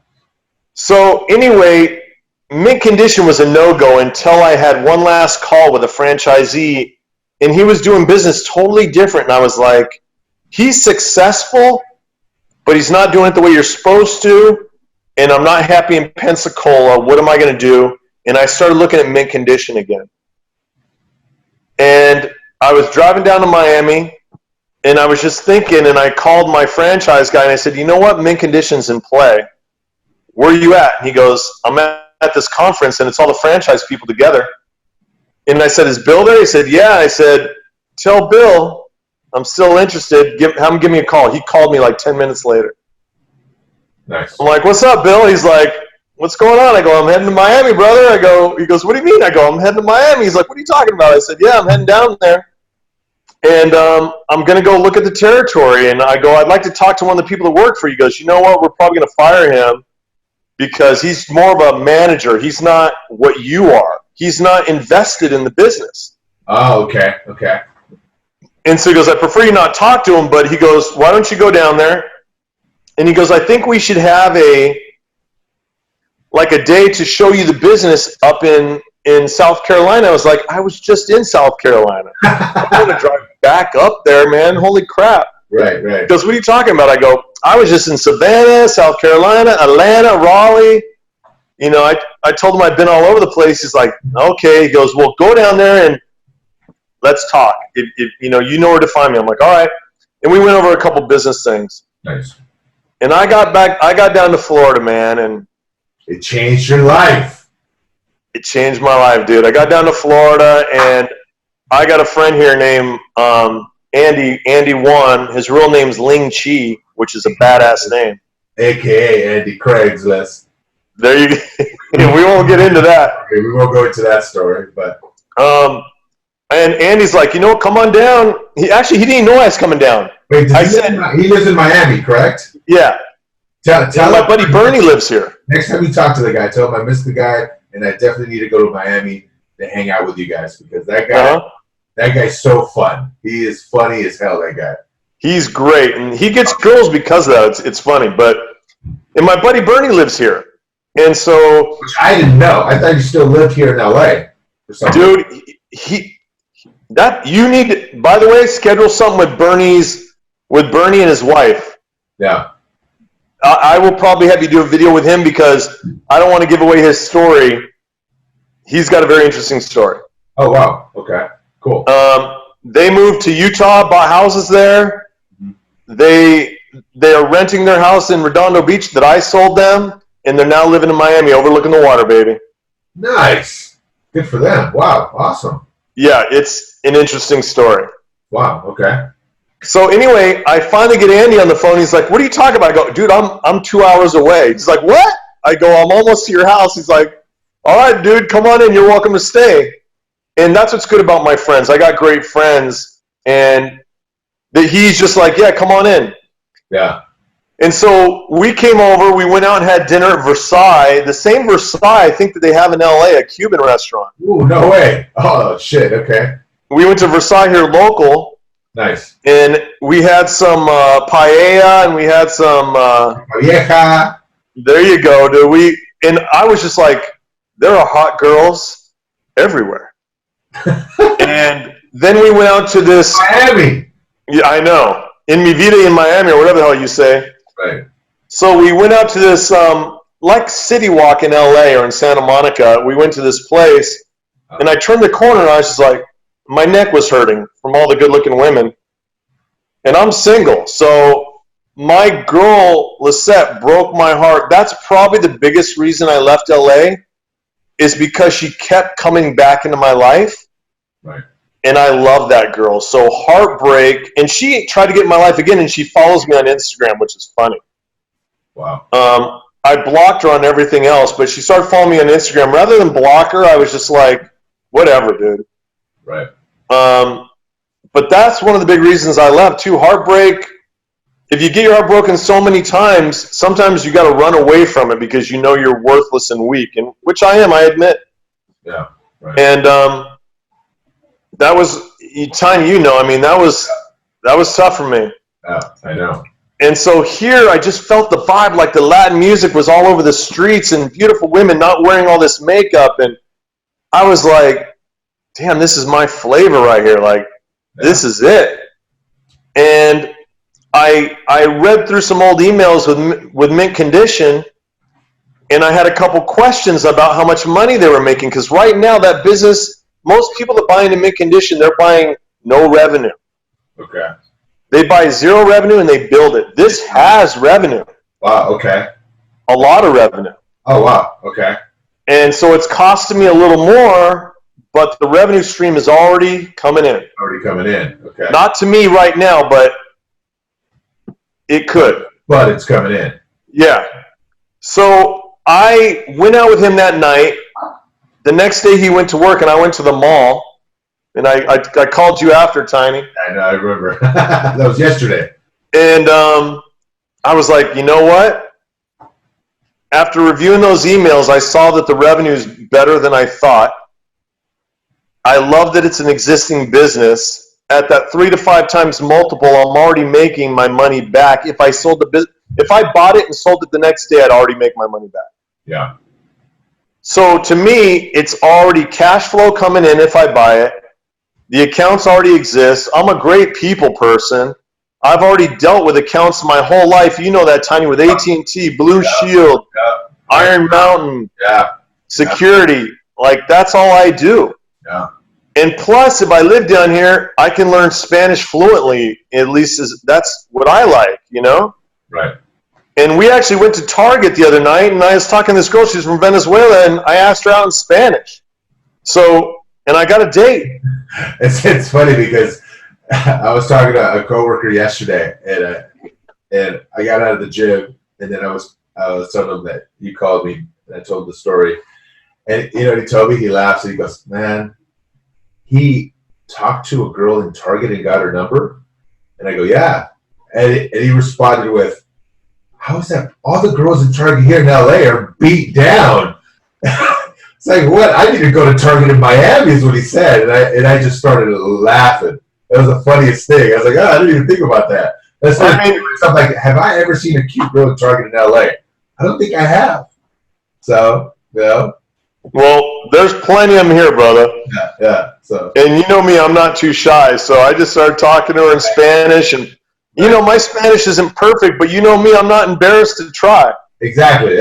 So anyway, mint condition was a no-go until I had one last call with a franchisee, and he was doing business totally different. And I was like, he's successful, but he's not doing it the way you're supposed to. And I'm not happy in Pensacola. What am I going to do? And I started looking at mint condition again. And I was driving down to Miami, and I was just thinking, and I called my franchise guy, and I said, you know what? Mint condition's in play. Where are you at? And he goes, I'm at this conference, and it's all the franchise people together. And I said, is Bill there? He said, yeah. I said, tell Bill I'm still interested. Have him give me a call. He called me like 10 minutes later. Nice. I'm like, what's up, Bill? He's like, what's going on? I go, I'm heading to Miami, brother. He goes, what do you mean? I go, I'm heading to Miami. He's like, what are you talking about? I said, yeah, I'm heading down there. And I'm going to go look at the territory. And I go, I'd like to talk to one of the people that work for you. He goes, you know what? We're probably going to fire him because he's more of a manager. He's not what you are. He's not invested in the business. Oh, okay. Okay. And so he goes, I prefer you not talk to him, but he goes, why don't you go down there And he goes, I think we should have a day to show you the business up in South Carolina. I was like, I was just in South Carolina. I'm going to drive back up there, man. Holy crap. Right. He goes, what are you talking about? I go, I was just in Savannah, South Carolina, Atlanta, Raleigh. You know, I told him I'd been all over the place. He's like, okay. He goes, well, go down there and let's talk. If you know where to find me. I'm like, all right. And we went over a couple business things. Nice. And I got down to Florida, man, and it changed your life. It changed my life, dude. I got down to Florida, and I got a friend here named Andy One. His real name's Ling Chi, which is a badass name. AKA Andy Craigslist. There you go. We won't get into that. Okay, we won't go into that story, but and Andy's like, come on down. He didn't know I was coming down. Wait, he lives in Miami, correct? Yeah. Tell my buddy Bernie lives here. Next time you talk to the guy, tell him I missed the guy, and I definitely need to go to Miami to hang out with you guys, because that guy's so fun. He is funny as hell, that guy. He's great, and he gets girls because of that. It's funny, and my buddy Bernie lives here, and so which I didn't know. I thought you still lived here in LA. Dude, you need to, by the way, schedule something with Bernie and his wife. Yeah. I will probably have you do a video with him because I don't want to give away his story. He's got a very interesting story. Oh, wow. Okay. Cool. They moved to Utah, bought houses there. Mm-hmm. They are renting their house in Redondo Beach that I sold them, and they're now living in Miami overlooking the water, baby. Nice. Good for them. Wow. Awesome. Yeah, it's an interesting story. Wow. Okay. So anyway, I finally get Andy on the phone. He's like, what are you talking about? I go, dude, I'm 2 hours away. He's like, what? I go, I'm almost to your house. He's like, all right, dude, come on in. You're welcome to stay. And that's what's good about my friends. I got great friends. And he's just like, yeah, come on in. Yeah. And so we came over. We went out and had dinner at Versailles. The same Versailles, I think, that they have in LA, a Cuban restaurant. Ooh, no way. Oh, shit. Okay. We went to Versailles here local. Nice. And we had some paella, and we had some Vieja. There you go, dude. And I was just like, there are hot girls everywhere. And then we went out to this Miami. Yeah, I know. In Mi Vida in Miami, or whatever the hell you say. Right. So we went out to this like City Walk in LA or in Santa Monica. We went to this place, and I turned the corner, and I was just like, my neck was hurting from all the good-looking women. And I'm single. So my girl, Lisette, broke my heart. That's probably the biggest reason I left LA, is because she kept coming back into my life. Right. And I love that girl. So heartbreak. And she tried to get in my life again, and she follows me on Instagram, which is funny. Wow. I blocked her on everything else, but she started following me on Instagram. Rather than block her, I was just like, whatever, dude. Right. But that's one of the big reasons I left too. Heartbreak. If you get your heart broken so many times, sometimes you got to run away from it because you know you're worthless and weak, and which I am, I admit. Yeah. Right. And that was time. I mean, that was tough for me. Yeah, I know. And so here, I just felt the vibe, like the Latin music was all over the streets, and beautiful women not wearing all this makeup, and I was like, damn, this is my flavor right here. Like, this is it. And I read through some old emails with Mint Condition, and I had a couple questions about how much money they were making. Because right now, that business, most people that buy into Mint Condition, they're buying no revenue. Okay. They buy zero revenue and they build it. This has revenue. Wow. Okay. A lot of revenue. Oh, wow. Okay. And so it's costing me a little more, but the revenue stream is already coming in. Already coming in. Okay. Not to me right now, but it could. But it's coming in. Yeah. So I went out with him that night. The next day he went to work, and I went to the mall. And I called you after, Tiny. I know, I remember. That was yesterday. And I was like, you know what? After reviewing those emails, I saw that the revenue is better than I thought. I love that it's an existing business. at that 3 to 5 times multiple, I'm already making my money back. If I sold the business, if I bought it and sold it the next day, I'd already make my money back. Yeah. So to me, it's already cash flow coming in if I buy it. The accounts already exist. I'm a great people person. I've already dealt with accounts my whole life. You know that, Tiny, with AT&T, Blue Shield, Iron Mountain, security. Like, that's all I do. Yeah. And plus, if I live down here, I can learn Spanish fluently. At least that's what I like, you know? Right. And we actually went to Target the other night, and I was talking to this girl. She's from Venezuela, and I asked her out in Spanish. So, and I got a date. It's funny because I was talking to a coworker yesterday, and I got out of the gym, and then I was telling him that you called me, and I told him the story. And you know what he told me? He laughs, and he goes, "Man, he talked to a girl in Target and got her number." And I go, "Yeah." And he responded with, "How is that? All the girls in Target here in LA are beat down." It's like, what? I need to go to Target in Miami is what he said. And I just started laughing. That was the funniest thing. I was like, oh, I didn't even think about that. That's stuff like, have I ever seen a cute girl in Target in LA? I don't think I have. So, you know. Well, there's plenty of them here, brother. Yeah. So. And you know me, I'm not too shy. So I just started talking to her in Spanish. And, you know, my Spanish isn't perfect, but you know me, I'm not embarrassed to try. Exactly.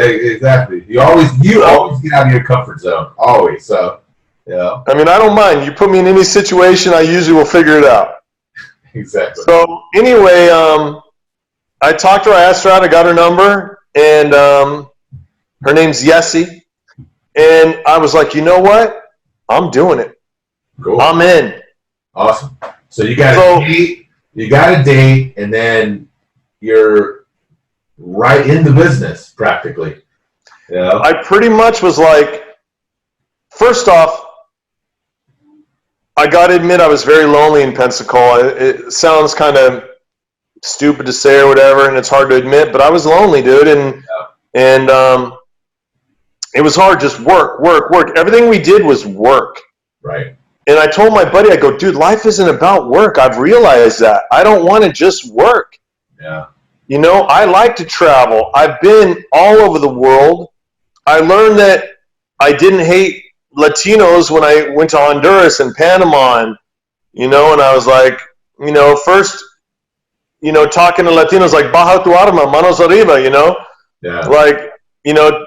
You always get out of your comfort zone. Always. So, yeah. I mean, I don't mind. You put me in any situation, I usually will figure it out. Exactly. So anyway, I talked to her, I asked her out, I got her number, and her name's Yessie. And I was like, you know what? I'm doing it. Cool. I'm in. Awesome. So you got a date, and then you're right in the business practically. Yeah. I pretty much was like, first off, I got to admit I was very lonely in Pensacola. It sounds kind of stupid to say or whatever, and it's hard to admit, but I was lonely, dude, and it was hard, just work. Everything we did was work. Right. And I told my buddy, I go, dude, life isn't about work. I've realized that. I don't want to just work. Yeah. You know, I like to travel. I've been all over the world. I learned that I didn't hate Latinos when I went to Honduras and Panama, and, you know, and I was like, you know, first, you know, talking to Latinos like, baja tu arma, manos arriba, you know? Yeah. Like, you know,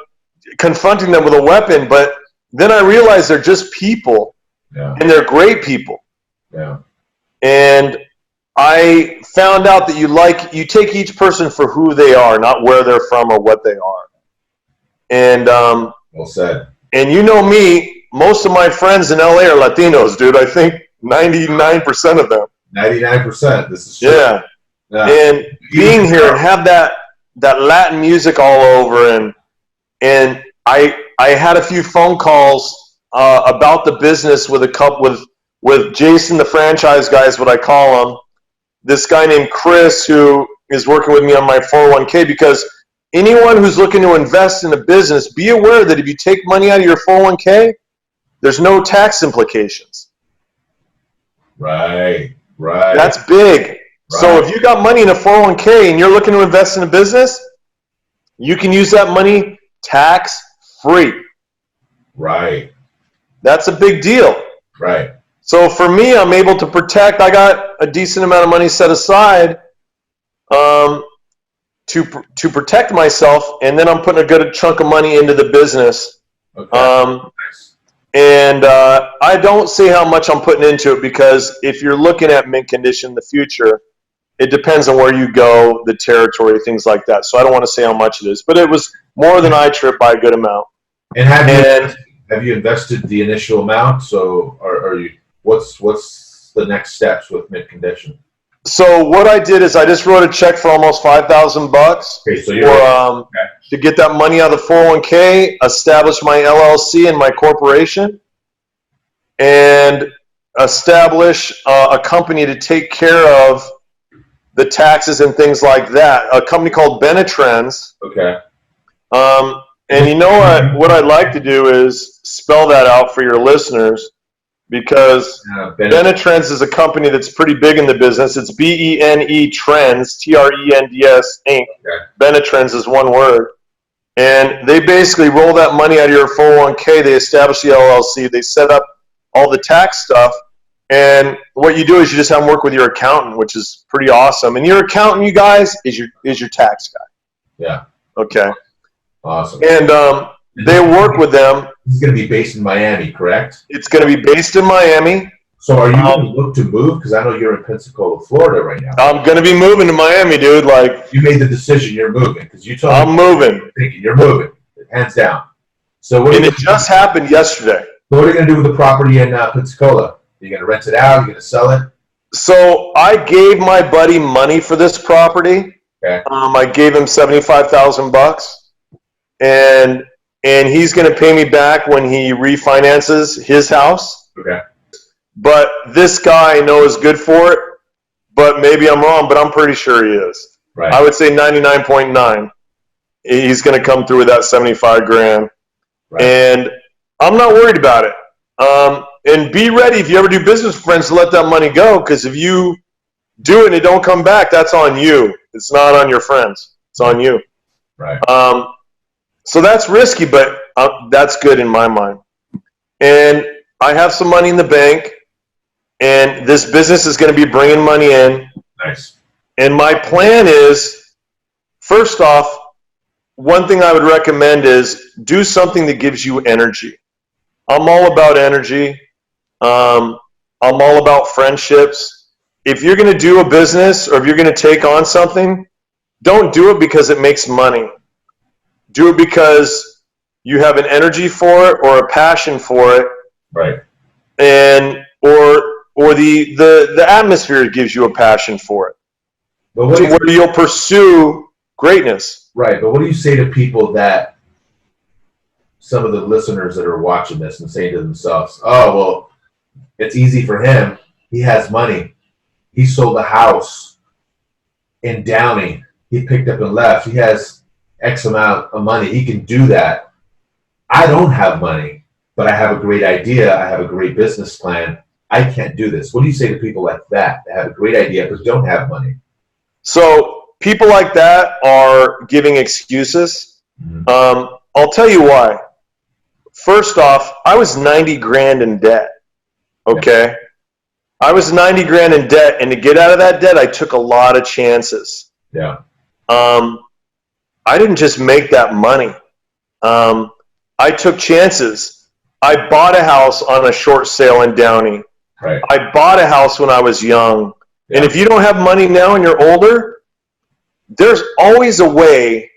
confronting them with a weapon. But then I realized they're just people. Yeah. And they're great people. Yeah. And I found out that you take each person for who they are, not where they're from or what they are. And well said. And you know me, most of my friends in LA are Latinos, dude. I think 99% of them. 99%. This is true. Yeah. And being here and have that Latin music all over, and I had a few phone calls about the business with a couple with Jason, the franchise guy is what I call him. This guy named Chris, who is working with me on my 401k, because anyone who's looking to invest in a business, be aware that if you take money out of your 401k, there's no tax implications. Right. That's big. Right. So if you got money in a 401k and you're looking to invest in a business, you can use that money tax-free. Right. That's a big deal. Right. So for me, I'm able to protect. I got a decent amount of money set aside to protect myself, and then I'm putting a good chunk of money into the business. Okay. Nice. And I don't say how much I'm putting into it, because if you're looking at mint condition in the future, it depends on where you go, the territory, things like that. So I don't want to say how much it is, but it was more than iTrip by a good amount. And have you invested the initial amount? So are you? What's the next steps with mint condition? So what I did is I just wrote a check for almost $5,000 to get that money out of the 401k, establish my LLC and my corporation, and establish a company to take care of the taxes and things like that. A company called Benetrends. Okay. And you know what I'd like to do is spell that out for your listeners, because Benetrends is a company that's pretty big in the business. It's BENE Trends, TRENDS Inc. Okay. Benetrends is one word. And they basically roll that money out of your 401k. They establish the LLC. They set up all the tax stuff. And what you do is you just have them work with your accountant, which is pretty awesome. And your accountant, you guys, is your tax guy. Yeah. Okay. Awesome. And they work with them. This is going to be based in Miami, correct? It's going to be based in Miami. So are you going to look to move? Because I know you're in Pensacola, Florida right now. I'm going to be moving to Miami, dude. Like, you made the decision you're moving because you told me I'm moving. You're moving, hands down. So what? And it just happened yesterday. So what are you going to do with the property in Pensacola? Are you going to rent it out? Are you going to sell it? So I gave my buddy money for this property. Okay. I gave him $75,000, and he's going to pay me back when he refinances his house. Okay. But this guy I know is good for it, but maybe I'm wrong, but I'm pretty sure he is. Right. I would say 99.9. He's going to come through with that 75 grand. Right. And I'm not worried about it. And be ready if you ever do business with friends to let that money go, because if you do it and it don't come back, that's on you. It's not on your friends. It's on you. Right. So that's risky, but that's good in my mind. And I have some money in the bank, and this business is going to be bringing money in. Nice. And my plan is, first off, one thing I would recommend is do something that gives you energy. I'm all about energy. I'm all about friendships. If you're going to do a business or if you're going to take on something, don't do it because it makes money. Do it because you have an energy for it or a passion for it. Right. And or the atmosphere gives you a passion for it. But where you'll pursue greatness. Right. But what do you say to people that some of the listeners that are watching this and saying to themselves, oh, well, it's easy for him. He has money. He sold a house in Downey. He picked up and left. He has X amount of money. He can do that. I don't have money, but I have a great idea. I have a great business plan. I can't do this. What do you say to people like that have a great idea but don't have money? So people like that are giving excuses. Mm-hmm. I'll tell you why. First off, I was 90 grand in debt. Okay. Yeah. I was 90 grand in debt, and to get out of that debt, I took a lot of chances. Yeah. I didn't just make that money. I took chances. I bought a house on a short sale in Downey. Right. I bought a house when I was young. Yeah. And if you don't have money now and you're older, there's always a way.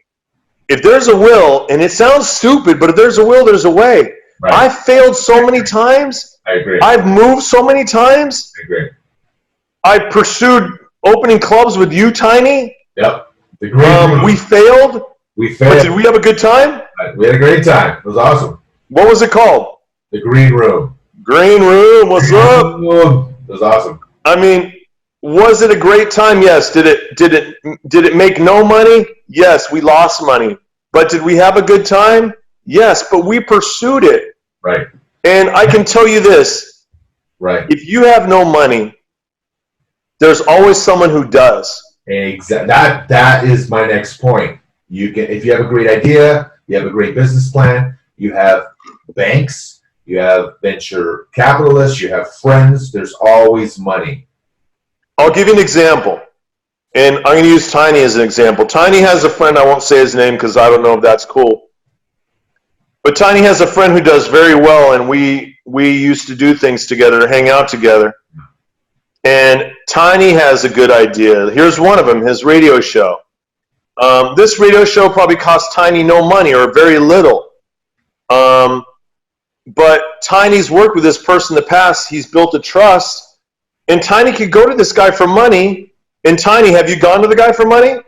If there's a will, and it sounds stupid, but if there's a will, there's a way. Right. I've failed so many times. I agree. I've moved so many times. I agree. I pursued opening clubs with you, Tiny. Yep. The great we failed. We failed. But did we have a good time? We had a great time. It was awesome. What was it called? The Green Room. Green Room. What's up? It was awesome. I mean, was it a great time? Yes. Did it make no money? Yes, we lost money. But did we have a good time? Yes, but we pursued it. Right. And I can tell you this. Right. If you have no money, there's always someone who does. Exactly. That is my next point. If you have a great idea, you have a great business plan, you have banks, you have venture capitalists, you have friends, there's always money. I'll give you an example. And I'm going to use Tiny as an example. Tiny has a friend, I won't say his name because I don't know if that's cool. But Tiny has a friend who does very well, and we used to do things together, hang out together. And Tiny has a good idea. Here's one of them, his radio show. This radio show probably cost Tiny no money or very little. But Tiny's worked with this person in the past. He's built a trust. And Tiny could go to this guy for money. And Tiny, have you gone to the guy for money?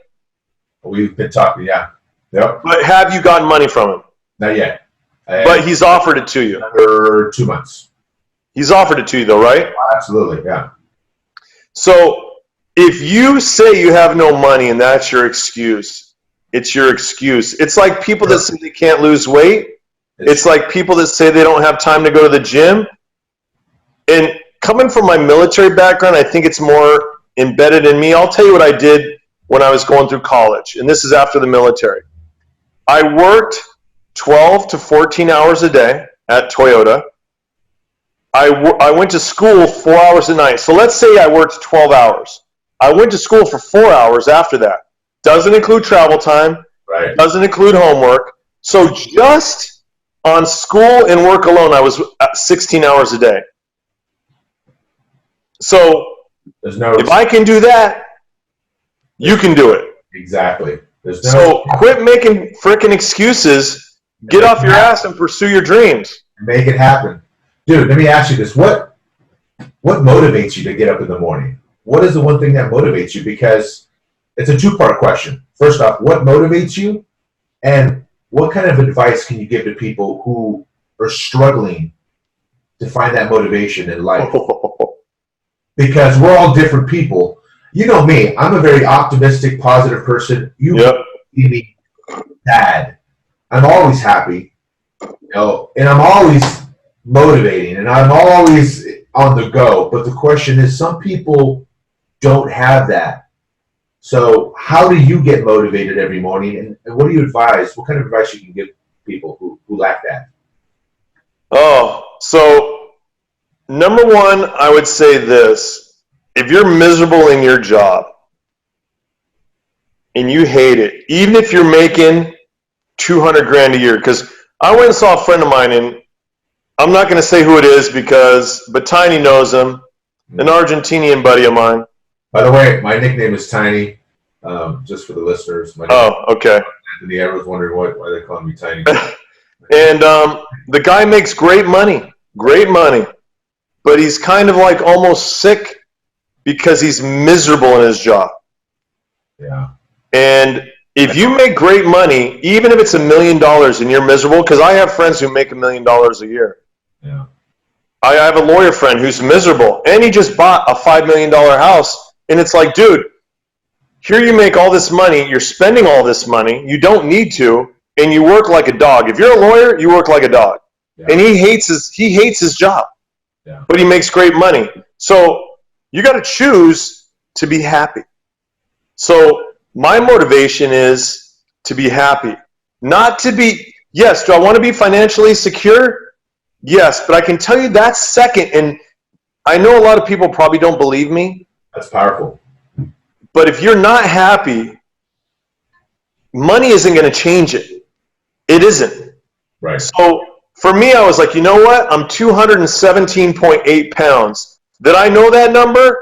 We've been talking, yeah. Yep. But have you gotten money from him? Not yet. But he's offered it to you. For 2 months. He's offered it to you, though, right? Absolutely, yeah. So if you say you have no money and that's your excuse, it's your excuse. It's like people that say they can't lose weight. It's like people that say they don't have time to go to the gym. And coming from my military background, I think it's more embedded in me. I'll tell you what I did when I was going through college, and this is after the military. I worked 12 to 14 hours a day at Toyota. I went to school 4 hours a night. So let's say I worked 12 hours. I went to school for 4 hours after that. Doesn't include travel time. Right. Doesn't include homework. So just on school and work alone, I was at 16 hours a day. So if I can do that, you can do it. Exactly. So quit making frickin' excuses. Get off your ass and pursue your dreams. Make it happen. Dude, let me ask you this. What motivates you to get up in the morning? What is the one thing that motivates you? Because it's a two-part question. First off, what motivates you? And what kind of advice can you give to people who are struggling to find that motivation in life? Because we're all different people. You know me. I'm a very optimistic, positive person. You see me sad. I'm always happy. And I'm always motivating. And I'm always on the go. But the question is, some people don't have that. So how do you get motivated every morning? And what do you advise? What kind of advice you can give people who lack that? So number one, I would say this. If you're miserable in your job and you hate it, even if you're making $200,000 a year, because I went and saw a friend of mine, and I'm not going to say who it is but Tiny knows him, an Argentinian buddy of mine. By the way, my nickname is Tiny, just for the listeners. Okay. Anthony, everyone's wondering why they call me Tiny. And the guy makes great money, but he's kind of like almost sick because he's miserable in his job. Yeah. And if you make great money, even if it's $1 million and you're miserable, because I have friends who make $1 million a year. Yeah. I have a lawyer friend who's miserable, and he just bought a $5 million house. And it's like, dude, here you make all this money, you're spending all this money, you don't need to, and you work like a dog. If you're a lawyer, you work like a dog. Yeah. And he hates his job. Yeah. But he makes great money. So you got to choose to be happy. So my motivation is to be happy. Not to be, yes, do I want to be financially secure? Yes, but I can tell you that's second. And I know a lot of people probably don't believe me. That's powerful. But if you're not happy, money isn't going to change it. It isn't. Right. So for me, I was like, you know what? I'm 217.8 pounds. Did I know that number?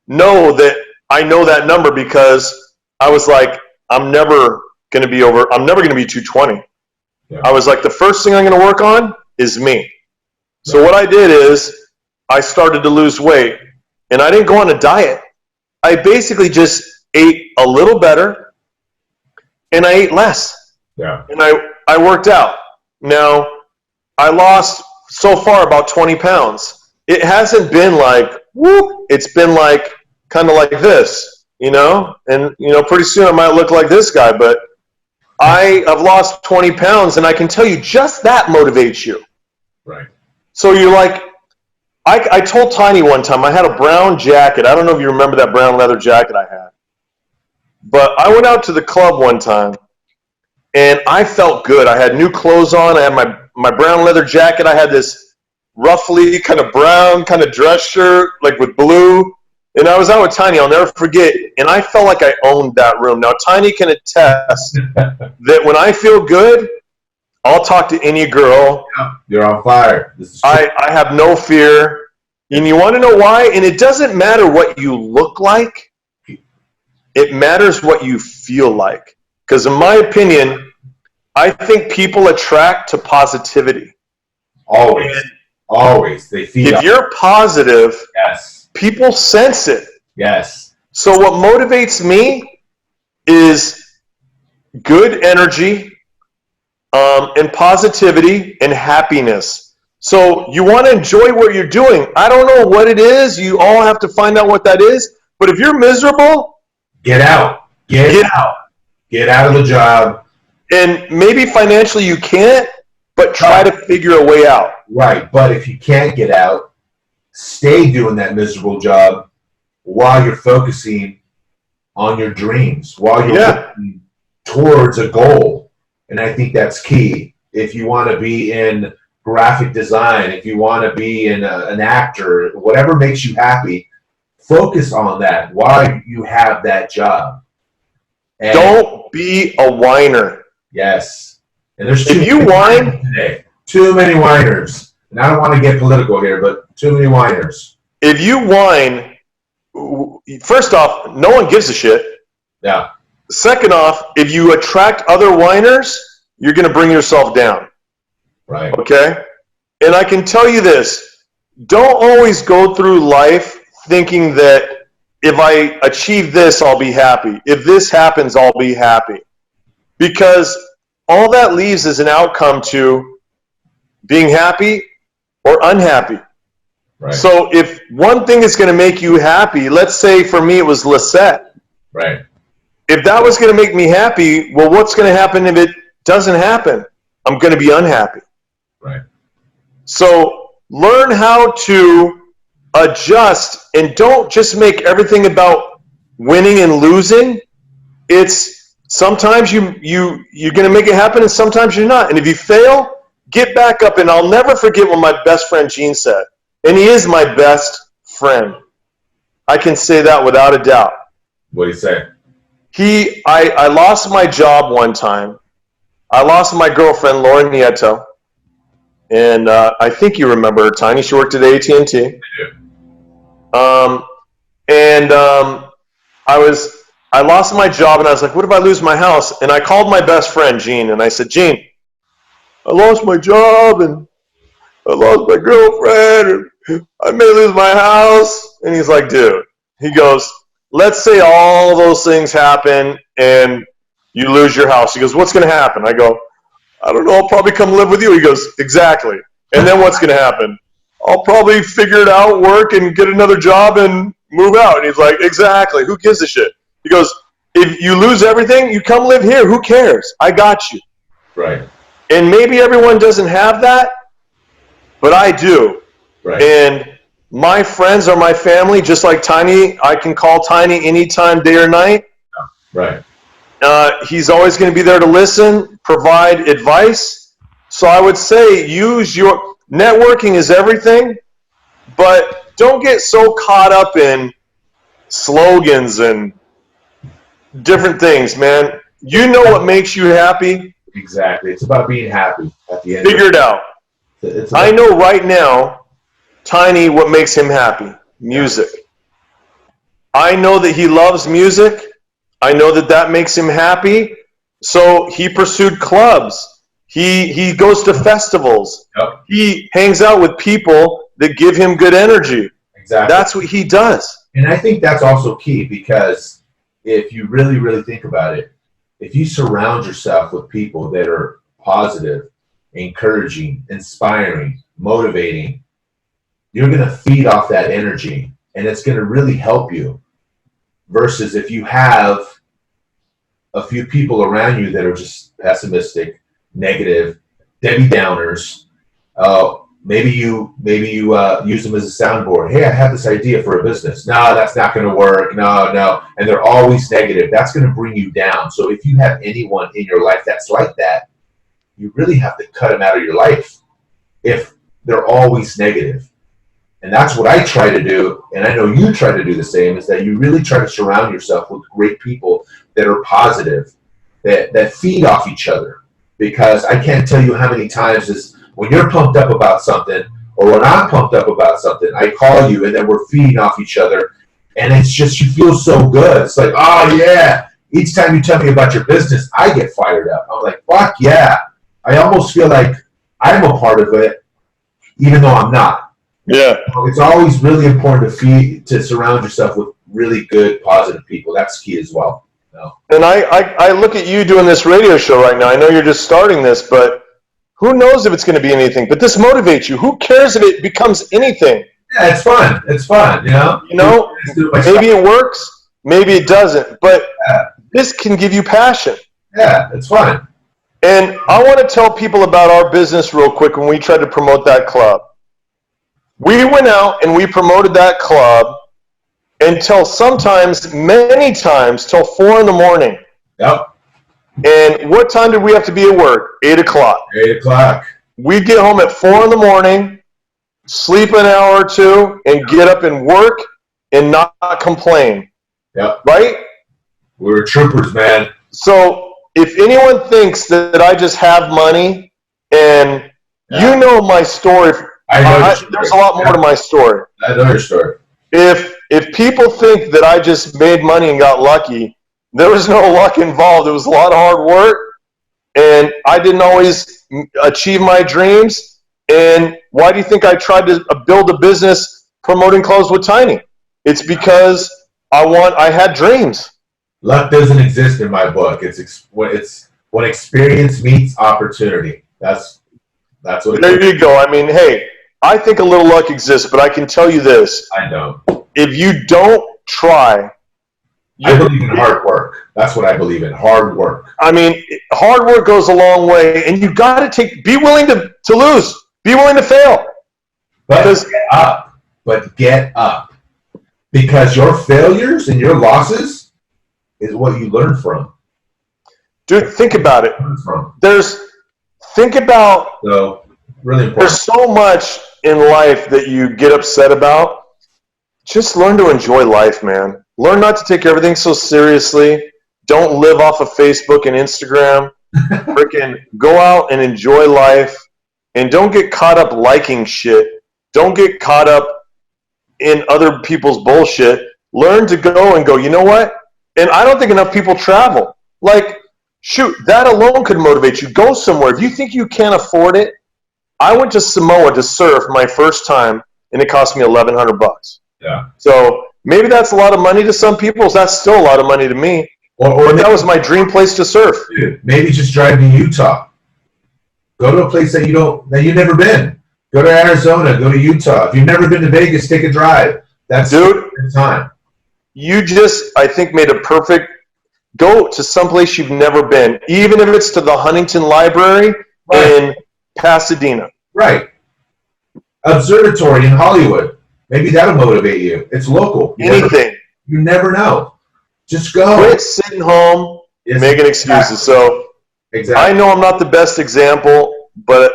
No, that I know that number because I was like, I'm never going to be 220. Yeah. I was like, the first thing I'm going to work on is me. Right. So what I did is I started to lose weight, and I didn't go on a diet. I basically just ate a little better, and I ate less. Yeah. And I worked out. Now, I lost so far about 20 pounds. It hasn't been like, whoop. It's been like, kind of like this, you know? And, you know, pretty soon I might look like this guy, but I have lost 20 pounds, and I can tell you just that motivates you. Right. So you're like, I told Tiny one time, I had a brown jacket. I don't know if you remember that brown leather jacket I had. But I went out to the club one time, and I felt good. I had new clothes on. I had my brown leather jacket. I had this roughly kind of brown kind of dress shirt, like with blue. And I was out with Tiny. I'll never forget. And I felt like I owned that room. Now, Tiny can attest that when I feel good, I'll talk to any girl. Yeah, you're on fire. This is I have no fear. And you want to know why? And it doesn't matter what you look like. It matters what you feel like. Because in my opinion, I think people attract to positivity. Always. And always. They feel. If you're positive, yes, people sense it. Yes. So what motivates me is good energy, and positivity and happiness. So you want to enjoy what you're doing. I don't know what it is. You all have to find out what that is. But if you're miserable, get out. Get out. Get out of the job. And maybe financially you can't, but try to figure a way out. Right. But if you can't get out, stay doing that miserable job while you're focusing on your dreams, while you're working towards a goal. And I think that's key. If you want to be in graphic design, if you want to be an actor, whatever makes you happy, focus on that while you have that job. And don't be a whiner. Yes. And there's if you whine today, too many whiners. And I don't want to get political here, but too many whiners. If you whine, first off, no one gives a shit. Yeah. Second off, if you attract other whiners, you're going to bring yourself down. Right. Okay? And I can tell you this, don't always go through life thinking that if I achieve this, I'll be happy. If this happens, I'll be happy. Because all that leaves is an outcome to being happy or unhappy. Right. So if one thing is going to make you happy, let's say for me it was Lisette. Right. If that was going to make me happy, well, what's going to happen if it doesn't happen? I'm going to be unhappy. Right. So learn how to adjust and don't just make everything about winning and losing. It's sometimes you're going to make it happen and sometimes you're not. And if you fail, get back up. And I'll never forget what my best friend Gene said. And he is my best friend. I can say that without a doubt. What did he say? I lost my job one time. I lost my girlfriend, Laura Nieto. And I think you remember her, Tiny. She worked at AT&T. I do. I lost my job, and I was like, what if I lose my house? And I called my best friend, Gene, and I said, Gene, I lost my job, and I lost my girlfriend, and I may lose my house. And he's like, dude, he goes, let's say all those things happen, and you lose your house. He goes, what's going to happen? I go, I don't know, I'll probably come live with you. He goes, exactly. And then what's going to happen? I'll probably figure it out, work, and get another job and move out. And he's like, exactly. Who gives a shit? He goes, if you lose everything, you come live here. Who cares? I got you. Right. And maybe everyone doesn't have that, but I do. Right. And my friends are my family, just like Tiny. I can call Tiny anytime, day or night. Right. He's always going to be there to listen, provide advice. So I would say use your networking is everything, but don't get so caught up in slogans and different things, man. You know what makes you happy? Exactly. It's about being happy at the end. Figure it out. I know right now, Tiny, what makes him happy? Music. I know that he loves music. I know that that makes him happy. So he pursued clubs. He goes to festivals. Yep. He hangs out with people that give him good energy. Exactly. That's what he does. And I think that's also key because if you really, really think about it, if you surround yourself with people that are positive, encouraging, inspiring, motivating, you're going to feed off that energy and it's going to really help you. Versus if you have a few people around you that are just pessimistic, negative, Debbie Downers, maybe you use them as a soundboard. Hey, I have this idea for a business. No, that's not going to work. No. And they're always negative. That's going to bring you down. So if you have anyone in your life that's like that, you really have to cut them out of your life if they're always negative. And that's what I try to do, and I know you try to do the same, is that you really try to surround yourself with great people that are positive, that feed off each other. Because I can't tell you how many times is when you're pumped up about something, or when I'm pumped up about something, I call you, and then we're feeding off each other, and it's just, you feel so good. It's like, oh, yeah. Each time you tell me about your business, I get fired up. I'm like, fuck yeah. I almost feel like I'm a part of it, even though I'm not. Yeah. It's always really important to surround yourself with really good, positive people. That's key as well. And I look at you doing this radio show right now. I know you're just starting this, but who knows if it's going to be anything? But this motivates you. Who cares if it becomes anything? Yeah, it's fun. It's fun, you know? Maybe it works, maybe it doesn't. But this can give you passion. Yeah, it's fun. And I want to tell people about our business real quick when we tried to promote that club. We went out and we promoted that club until sometimes, many times, till 4 in the morning. Yep. And what time did we have to be at work? 8 o'clock. 8 o'clock. We'd get home at 4 in the morning, sleep an hour or two, and get up and work and not complain. Yep. Right? We were troopers, man. So if anyone thinks that I just have money, and you know my story, there's a lot more to my story. I know your story. If people think that I just made money and got lucky, there was no luck involved. It was a lot of hard work, and I didn't always achieve my dreams. And why do you think I tried to build a business promoting clothes with Tiny? It's because I had dreams. Luck doesn't exist in my book. It's when experience meets opportunity. That's what it is. There you go. I mean, hey, I think a little luck exists, but I can tell you this. I know. If you don't try, I believe in hard work. That's what I believe in. Hard work. I mean, hard work goes a long way, and you got to be willing to lose. Be willing to fail. But get up. Because your failures and your losses is what you learn from. Dude, think about it. So, really important. There's so much in life that you get upset about. Just learn to enjoy life, man. Learn not to take everything so seriously. Don't live off of Facebook and Instagram. Freaking go out and enjoy life. And don't get caught up liking shit. Don't get caught up in other people's bullshit. Learn to go and go, you know what? And I don't think enough people travel. Like, shoot, that alone could motivate you. Go somewhere. If you think you can't afford it, I went to Samoa to surf my first time, and it cost me $1,100. Yeah. So maybe that's a lot of money to some people. That's still a lot of money to me. Or that was my dream place to surf. Dude, maybe just drive to Utah. Go to a place that you've never been. Go to Arizona. Go to Utah. If you've never been to Vegas, take a drive. That's the time. You just, I think, made a perfect. Go to someplace you've never been, even if it's to the Huntington Library in Pasadena. Right. Observatory in Hollywood. Maybe that'll motivate you. It's local. Anything. You never know. Just go. Quit sitting home making excuses. So I know I'm not the best example, but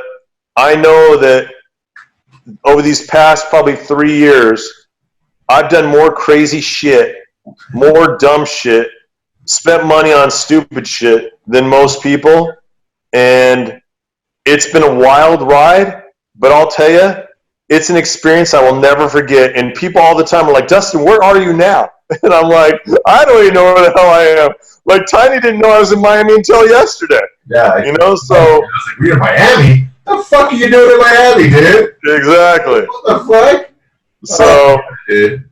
I know that over these past probably 3 years, I've done more crazy shit, more dumb shit, spent money on stupid shit than most people. And it's been a wild ride, but I'll tell you, it's an experience I will never forget. And people all the time are like, Dustin, where are you now? And I'm like, I don't even know where the hell I am. Like, Tiny didn't know I was in Miami until yesterday. Yeah. You know, so. I was like, we're in Miami? What the fuck are you doing in Miami, dude? Exactly. What the fuck? So, dude.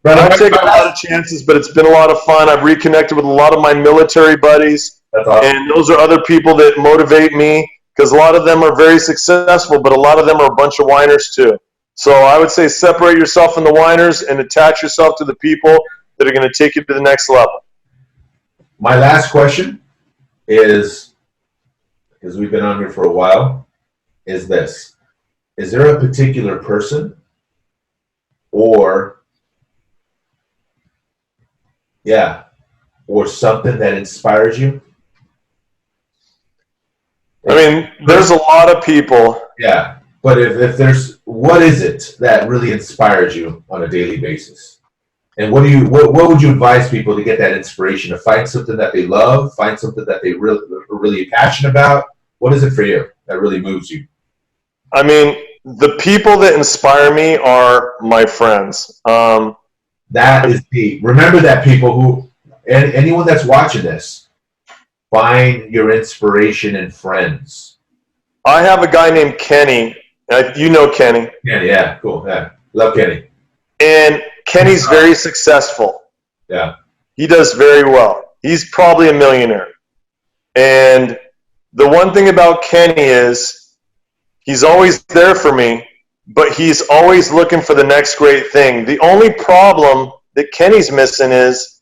I've taken a lot of chances, but it's been a lot of fun. I've reconnected with a lot of my military buddies. That's awesome. And those are other people that motivate me because a lot of them are very successful, but a lot of them are a bunch of whiners too. So I would say separate yourself from the whiners and attach yourself to the people that are going to take you to the next level. My last question is, because we've been on here for a while, is this. Is there a particular person or something that inspires you? I mean, there's a lot of people. Yeah, but if there's, what is it that really inspires you on a daily basis? And what would you advise people to get that inspiration, to find something that they love, find something that they are really passionate about? What is it for you that really moves you? I mean, the people that inspire me are my friends. That is the, remember that, people who, anyone that's watching this, find your inspiration in friends. I have a guy named Kenny. You know Kenny. Kenny, yeah, cool. Yeah, love Kenny. And Kenny's very successful. Yeah. He does very well. He's probably a millionaire. And the one thing about Kenny is he's always there for me, but he's always looking for the next great thing. The only problem that Kenny's missing is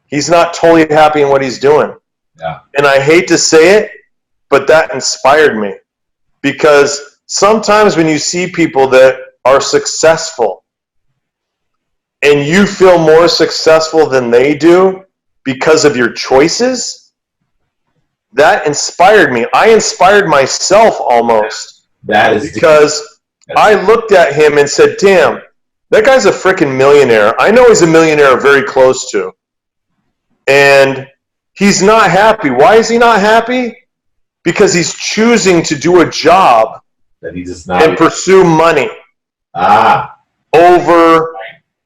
he's not totally happy in what he's doing. Yeah. And I hate to say it, but that inspired me. Because sometimes when you see people that are successful and you feel more successful than they do because of your choices, that inspired me. I inspired myself almost. That is because I looked at him and said, damn, that guy's a freaking millionaire. I know he's a millionaire very close to. And he's not happy. Why is he not happy? Because he's choosing to do a job that he does not and pursue money over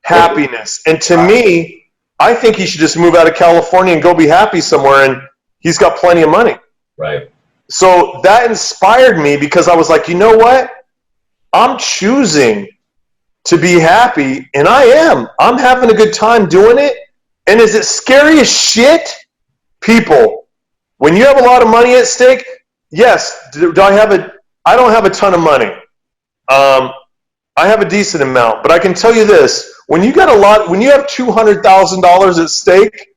happiness. And to me, I think he should just move out of California and go be happy somewhere, and he's got plenty of money. Right. So that inspired me because I was like, you know what? I'm choosing to be happy, and I am. I'm having a good time doing it. And is it scary as shit? People, when you have a lot of money at stake, yes, I don't have a ton of money. I have a decent amount, but I can tell you this, when you have $200,000 at stake,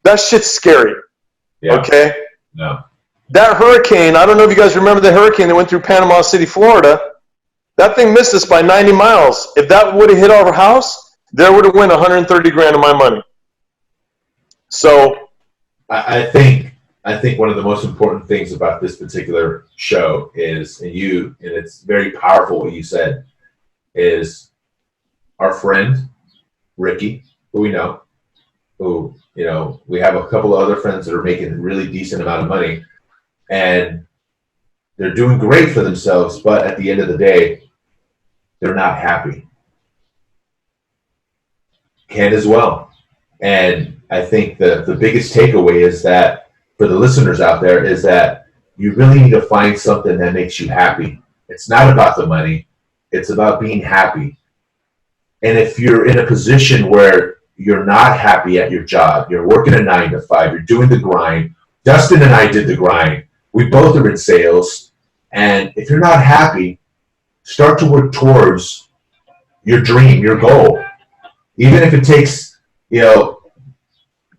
that shit's scary. Yeah. Okay? No. That hurricane, I don't know if you guys remember the hurricane that went through Panama City, Florida. That thing missed us by 90 miles. If that would have hit our house, there would have went 130 grand of my money. So I think one of the most important things about this particular show is, and it's very powerful what you said, is our friend Ricky, who we know, we have a couple of other friends that are making a really decent amount of money, and they're doing great for themselves, but at the end of the day, they're not happy. Ken as well. And I think the biggest takeaway is that for the listeners out there is that you really need to find something that makes you happy. It's not about the money. It's about being happy. And if you're in a position where you're not happy at your job, you're working a 9 to 5, you're doing the grind. Dustin and I did the grind. We both are in sales. And if you're not happy, start to work towards your dream, your goal. Even if it takes,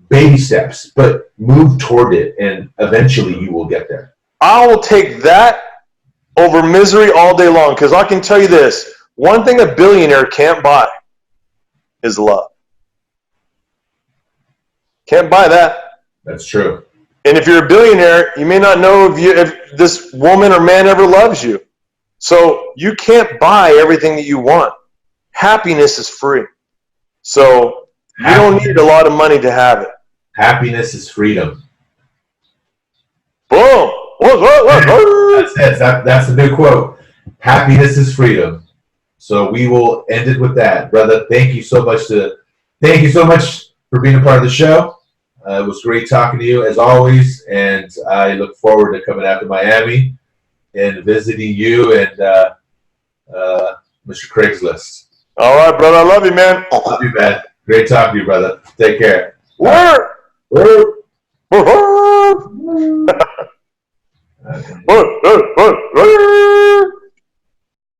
baby steps, but move toward it, and eventually you will get there. I will take that over misery all day long, because I can tell you this, one thing a billionaire can't buy is love. Can't buy that. That's true. And if you're a billionaire, you may not know if this woman or man ever loves you. So you can't buy everything that you want. Happiness is free. So you don't need a lot of money to have it. Happiness is freedom. Boom. That's it. That's the new quote. Happiness is freedom. So we will end it with that. Brother, thank you so much for being a part of the show. It was great talking to you as always, and I look forward to coming out to Miami and visiting you and Mr. Craigslist. All right, brother. I love you, man. Love you, man. Great talking to you, brother. Take care. Word.